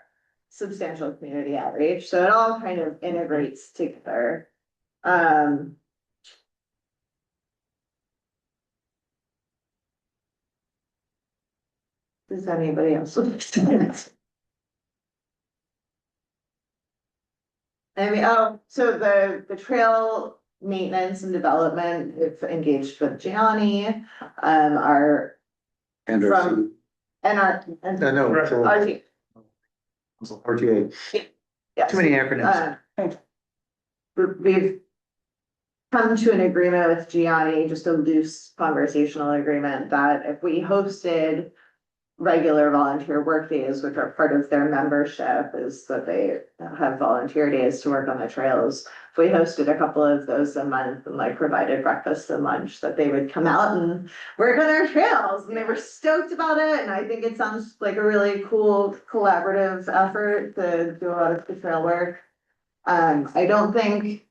substantial community outreach. So it all kind of integrates together. Does anybody else understand? I mean, oh, so the trail maintenance and development, we've engaged with Gianni, our, And From- and our. no, Our team, RTA, yes. too many acronyms. We've come to an agreement with Gianni, just a loose conversational agreement, that if we hosted regular volunteer work days, which are part of their membership, is that they have volunteer days to work on the trails. If we hosted a couple of those a month and like provided breakfast and lunch, that they would come out and work on our trails, and they were stoked about it. And I think it sounds like a really cool collaborative effort to do a lot of the trail work. I don't think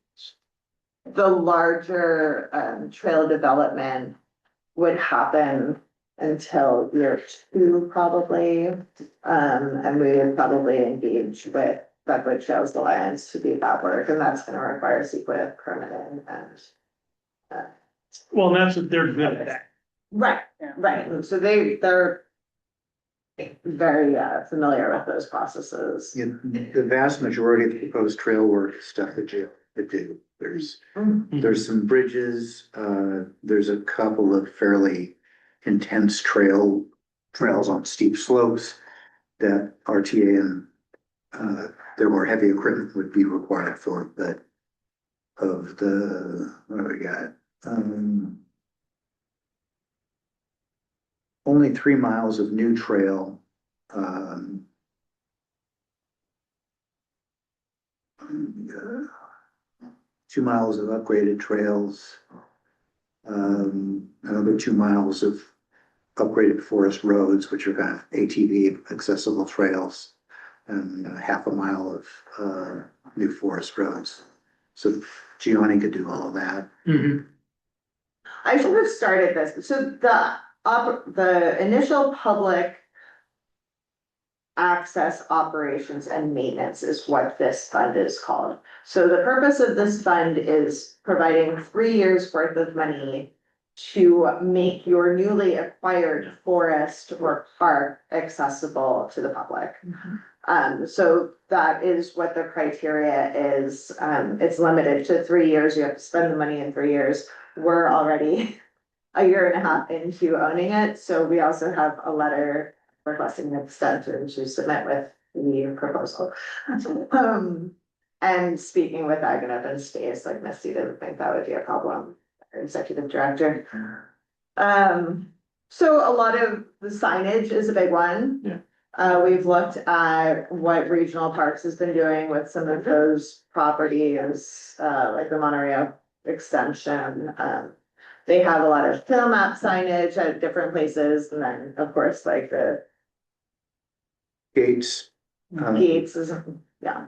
the larger trail development would happen until year 2 probably. And we would probably engage with Redwood Trails Alliance to do that work, and that's gonna require secret permitting and. Well, that's, they're good at that. Right, right, and so they're very familiar with those processes. The vast majority of the proposed trail work is stuff that jail could do. There's some bridges, there's a couple of fairly intense trails on steep slopes that RTA and their more heavy equipment would be required for, but of the, what do we got? Only 3 miles of new trail. 2 miles of upgraded trails. Another 2 miles of upgraded forest roads, which are kind of ATV accessible trails, and half a mile of new forest roads. So Gianni could do all of that. I should have started this, so the initial public access operations and maintenance is what this fund is called. So the purpose of this fund is providing 3 years worth of money to make your newly acquired forest or park accessible to the public. So that is what the criteria is. It's limited to 3 years. You have to spend the money in 3 years. We're already a year and a half into owning it. So we also have a letter requesting an extension to submit with the proposal. And speaking with Agnew and Stace, like Misty didn't think that would be a problem, our executive director. So a lot of the signage is a big one. We've looked at what regional parks has been doing with some of those properties, like the Monterey extension. They have a lot of film map signage at different places, and then of course like the Gates. gates is, yeah.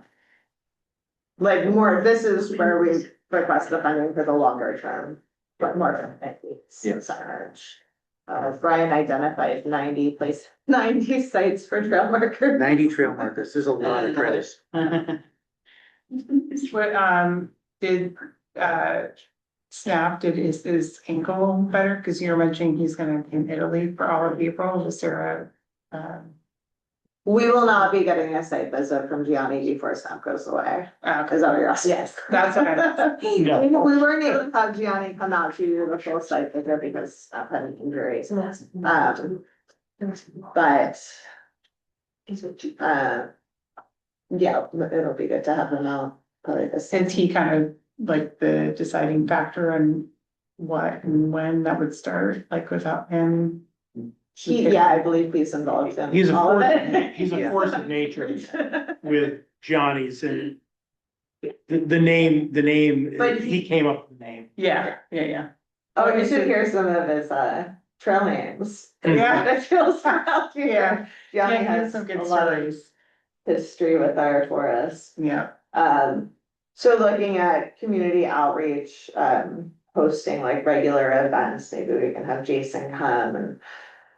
Like more, this is where we request the funding for the longer term, but more permanent gates, signage. Brian identified 90 sites for trail markers. 90 trail markers, there's a lot of trails. What, did, Snap, did his ankle better? Because you were mentioning he's gonna be in Italy for all of April. Was there a, We will not be getting a site visit from Gianni before Snap goes away. Is that what you're asking? Yes. That's what I We weren't able to have Gianni come out to do the full site visit because Snap had an injury. But yeah, it'll be good to have him out. Probably this. is he kind of like the deciding factor on what and when that would start, like without him? Yeah, I believe he's involved in He's a all of force, it. he's a force of nature with Johnny's, and the name, But he came up with the name. Yeah. Oh, you should hear some of his trail names. Yeah. The trails around here. Gianni He has some good a lot of stories. history with our forests. Yeah. So looking at community outreach, hosting like regular events, maybe we can have Jason come and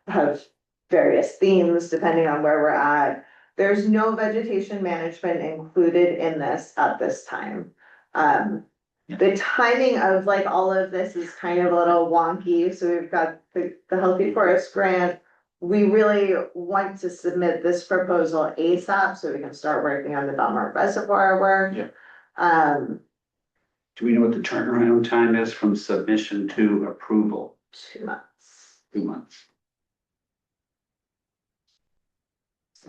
have various themes depending on where we're at. There's no vegetation management included in this at this time. The timing of like all of this is kind of a little wonky. So we've got the Healthy Forest Grant. We really want to submit this proposal ASAP so we can start working on the Belmont Reservoir work. Do we know what the turnaround time is from submission to approval? 2 months. 2 months.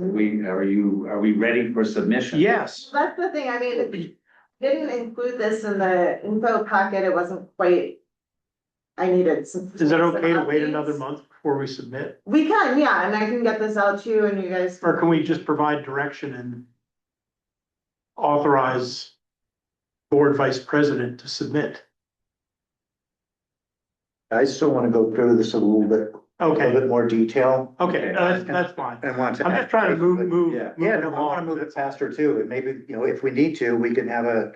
Are we ready for submission? Yes. That's the thing, I mean, didn't include this in the info packet, it wasn't quite. I needed some. Is it okay to wait updates. another month before we submit? We can, yeah, and I can get this out to you and you guys. Or can we just provide direction and authorize board vice president to submit? I still want to go through this a little bit more detail. Okay, that's fine. I want to. I'm just trying to move. Yeah, no, I want to move it faster too, and maybe, if we need to, we can have a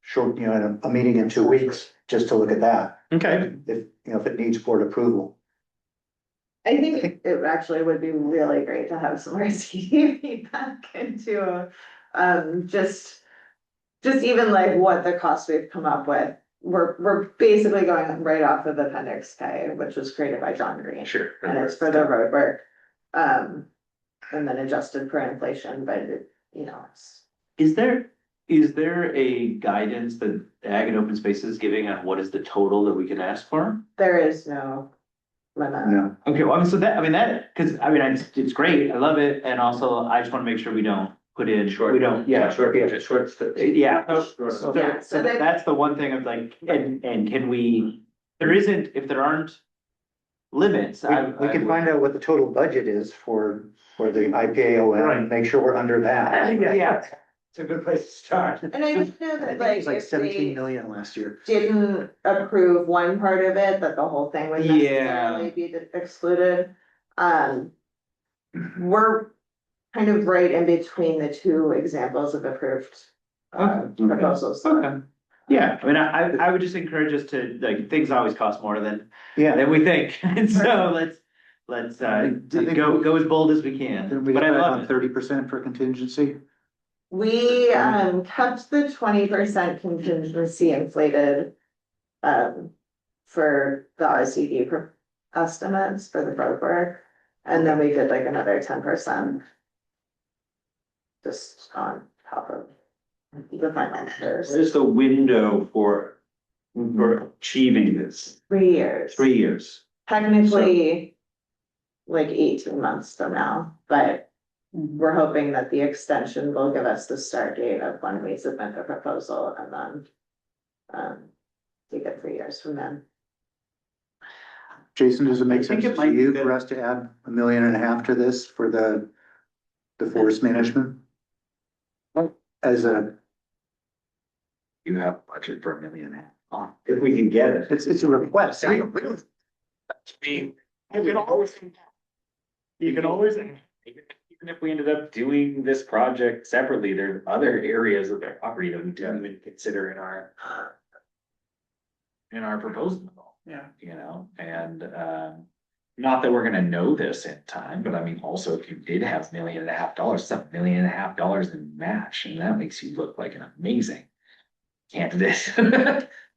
short, a meeting in 2 weeks, just to look at that. Okay. If it needs board approval. I think it actually would be really great to have some more feedback into, just even like what the cost we've come up with. We're basically going right off of Appendix K, which was created by John Green. Sure. And it's for the road work. And then adjusted for inflation, but you know, it's. Is there a guidance that Ag and Open Space is giving on what is the total that we can ask for? There is no limit. No, Okay, well, I mean, so that, I mean, that, cause I mean, it's great, I love it, and also I just wanna make sure we don't put in, we don't, yeah. Short. Yeah, so Yeah, so that- that's the one thing of like, and can we, if there aren't limits, we can find out what the total budget is for the IPAOM Right. and make sure we're under that. Yeah, it's a good place to start. And I just know I that think it like was like if 17 they million last year. didn't approve one part of it, that the whole thing would necessarily be excluded. We're kind of right in between the two examples of approved proposals. Okay. Yeah, I mean, I would just encourage us to, like, things always cost more than Yeah. we think, and so let's think go as bold as we can, Didn't we but I decide love on it. 30% for contingency? We kept the 20% contingency inflated for the RCD estimates for the road work. And then we did like another 10% just on top of the final numbers. What is the window for achieving this? 3 years. 3 years. Technically, like 18 months from now, but we're hoping that the extension will give us the start date of when we submit the proposal and then take it 3 years from then. Jason, does it make I think sense it to might be you good. for us to add $1.5 million to this for the forest management? As a, You have budget for $1.5 million. If we can get it. it's a request. I mean, you can always, even if we ended up doing this project separately, there's other areas of the property that we didn't even consider in our proposal. Yeah. You know, and, not that we're gonna know this in time, but I mean, also if you did have $1.5 million, it's $1.5 million in match, and that makes you look like an amazing candidate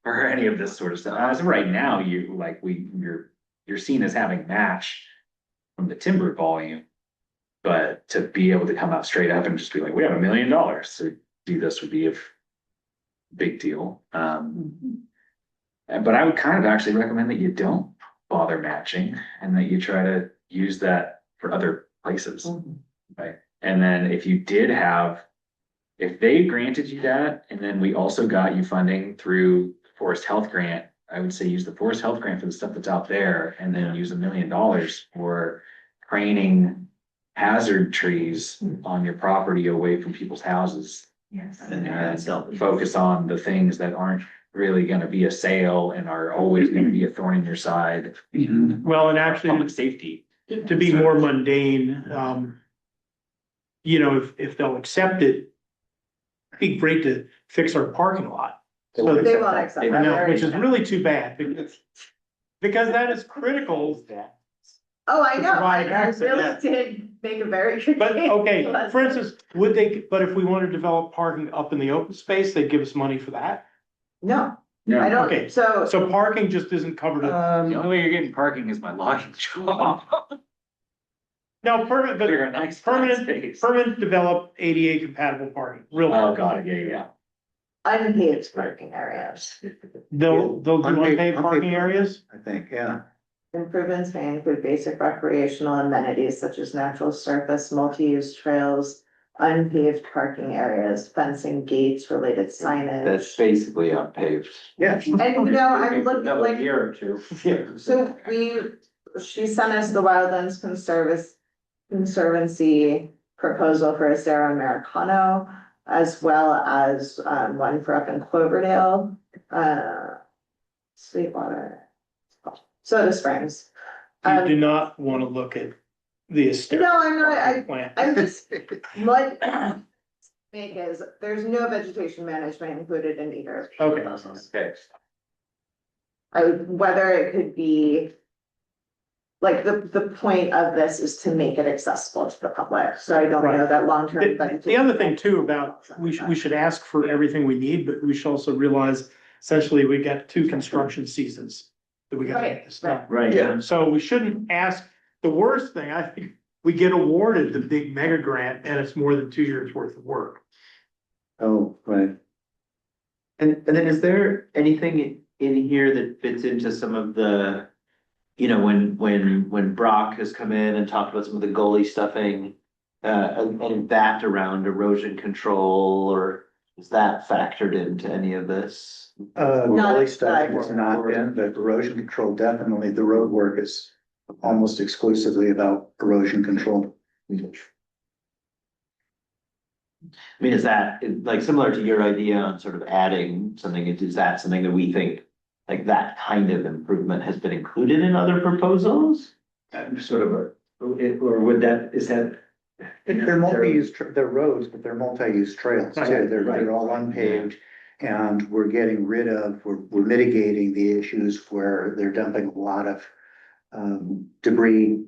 for any of this sort of stuff. As of right now, you're seen as having match from the timber volume. But to be able to come out straight up and just be like, we have $1 million to do this would be a big deal. But I would kind of actually recommend that you don't bother matching and that you try to use that for other places. Right. And then if they granted you that, and then we also got you funding through Forest Health Grant, I would say use the Forest Health Grant for the stuff that's out there, and then use $1 million for training hazard trees on your property away from people's houses. Yes. And focus on the things that aren't really gonna be a sale and are always gonna be a thorn in your side. Well, and actually, Public safety. to be more mundane, you know, if they'll accept it, it'd be great to fix our parking lot. So They won't accept I that. know, which is really too bad, because that is critical. Oh, I know, Provide I access, really yeah. did make a very good. But, case. okay, for instance, but if we want to develop parking up in the open space, they'd give us money for that? No, No. I don't, Okay. so, So parking just isn't covered. The only way you're getting parking is by logging job. No, permanent, You're a but nice permanent, space. permanent develop ADA compatible parking, real. Oh, God, yeah. unpaved parking areas. They'll do unpaved parking areas? I think, yeah. Improvements may include basic recreational amenities such as natural surface, multi-use trails, unpaved parking areas, fencing, gates, related signage. That's basically unpaved. Yeah. And you know, I'm looking Another like, year or two. so she sent us the Wildlands Conservancy proposal for a Sarah Americano, as well as one for up in Cloverdale, Sweetwater, Soda Springs. You do not want to look at the estate. No, I'm not, Plan. I'm just, what make is, there's no vegetation management included in either of the Okay. proposals. Okay. Whether it could be like, the point of this is to make it accessible to the public, so I don't know Right. that long-term. The other thing too about, we should ask for everything we need, but we should also realize essentially we got 2 construction seasons that we gotta get this done. Right. Yeah, so we shouldn't ask, the worst thing, I think, we get awarded the big mega grant and it's more than 2 years worth of work. Oh, right. And then is there anything in here that fits into some of the, you know, when Brock has come in and talked about some of the goalie stuffing, and that around erosion control, or is that factored into any of this? Not Gully stuff that has not been, but erosion control, definitely, the road work is almost exclusively about erosion control. I mean, is that like similar to your idea on sort of adding something, is that something that we think like that kind of improvement has been included in other proposals? Sort of or would that, is that? They're multi-use, they're roads, but they're multi-use trails, so Right. they're all unpaved. And we're getting rid of, we're mitigating the issues where they're dumping a lot of debris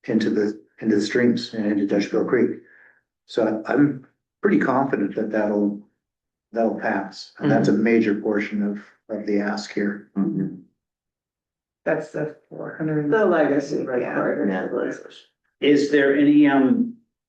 into the streams and into Dutchville Creek. So I'm pretty confident that that'll pass, and that's a major portion of the ask here. That's the 400. The legacy Yeah. corridor. Is there any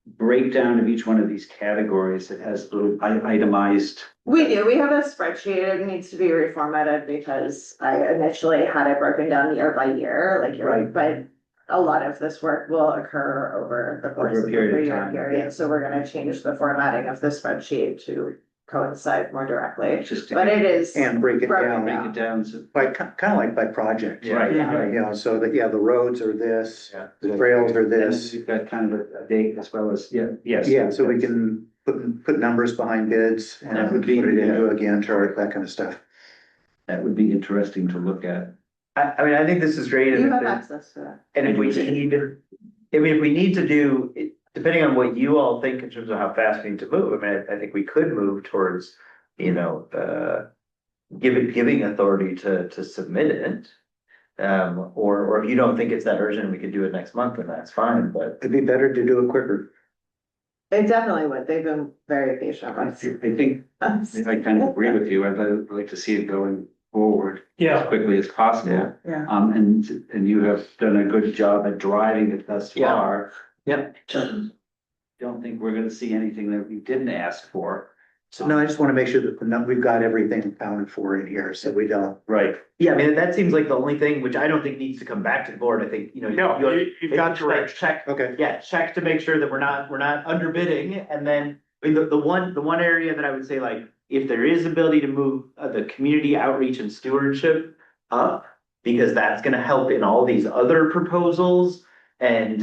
breakdown of each one of these categories that has little itemized? We do, we have a spreadsheet, it needs to be reformatted because I initially had it broken down year by year, like you're right, but a lot of this work will occur over the course Over a of the period of 3-year time. period, so we're gonna change the formatting of the spreadsheet to coincide more directly, Just to but it is. And break it broken down, break it down, so, by, kind of like by project. right, right. You know, so that, yeah, the roads are this, Yeah. the trails are And then this. you've got kind of a date as well as, yes. Yeah, so we can put numbers behind bids and That would be- put it into a Gantt chart, that kind of stuff. That would be interesting to look at. I mean, I think this is great. and You if have there- access to that. And if we need, I mean, if we need to do, depending on what you all think in terms of how fast we need to move, I mean, I think we could move towards, you know, giving authority to submit it. Or if you don't think it's that urgent, we could do it next month, then that's fine, but. It'd be better to do it quicker. It definitely would, they've been very patient I with think, us. I kind of agree with you. I'd like to see it going forward as Yeah, quickly as possible. Yeah. And you have done a good job at driving it thus Yeah. far. Yep. Don't think we're gonna see anything that we didn't ask for. So no, I just want to make sure that we've got everything accounted for in here, so we don't. Right. Yeah, I mean, that seems like the only thing, which I don't think needs to come back to the board. I think, you know. no, you've got It's just like direction. check, Okay. yeah, check to make sure that we're not underbidding, and then, I mean, the one area that I would say, like, if there is ability to move the community outreach and stewardship up, because that's gonna help in all these other proposals, and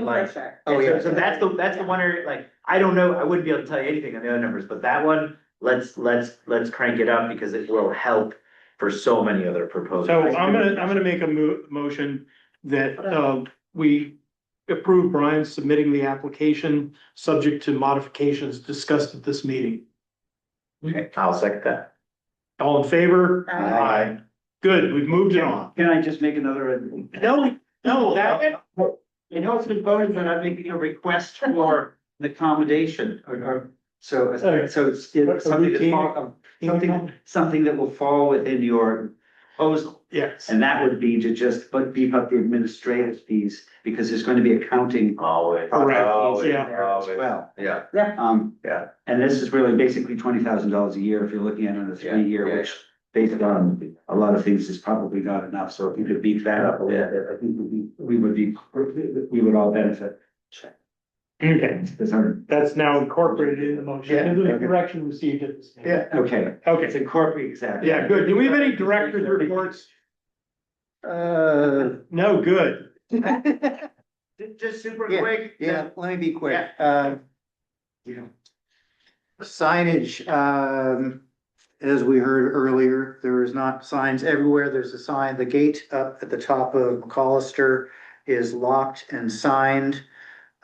like. For sure. Oh, yeah. So that's the one area, like, I don't know, I wouldn't be able to tell you anything on the other numbers, but that one, let's crank it up, because it will help for so many other proposals. So I'm gonna make a motion that, we approve Brian submitting the application, subject to modifications discussed at this meeting. Okay, I'll second that. All in favor? Aye. Good, we've moved it on. Can I just make another? No, that, You know, it's been voted, but I'm making a request for an accommodation or so it's something something that will fall within your proposal. yes. And that would be to just beef up the administrative fees, because there's going to be accounting. Always. Correct. Always. Yeah. There as well. Yeah. Yeah, and this is really basically $20,000 a year if you're looking at it on a 3-year, Yeah. which based on a lot of things is probably not enough. So if you could beef that up a little bit, I think we would all benefit. Okay, This are- that's now incorporated in the motion, Yeah. and the correction received at this meeting. Yeah. Okay, it's Okay, incorporate exactly. yeah, good. Do we have any director's reports? No, good. Just super Yeah, quick. Yeah, let me be quick. Yeah. Signage, as we heard earlier, there is not signs everywhere. There's a sign, the gate up at the top of McCollister is locked and signed.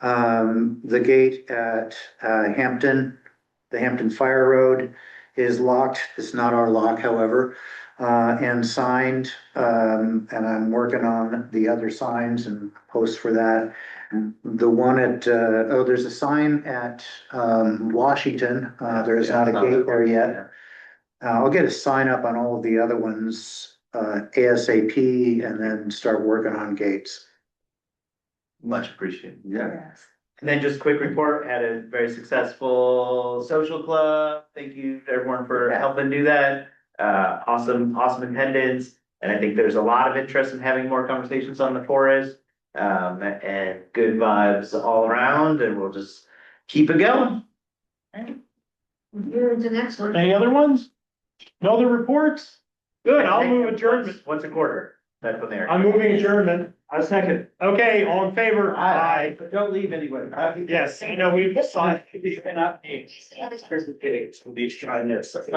The gate at Hampton, the Hampton Fire Road is locked. It's not our lock, however, and signed. And I'm working on the other signs and posts for that. The one at, there's a sign at, Washington. There is not a gate there yet. I'll get a sign up on all of the other ones, ASAP, and then start working on gates. Much appreciated. Yes. And then just a quick report, had a very successful social club. Thank you to everyone for helping do that. Awesome attendance. And I think there's a lot of interest in having more conversations on the forest. And good vibes all around, and we'll just keep it going. Here's the next one. Any other ones? No other reports? Good, I'll move adjournment. Once a quarter, that's when they're. I'm moving adjournment. A second. Okay, all in favor? Aye. But don't leave anyway. Yes, I know, we've decided. These cannot be. These trying this. Sorry.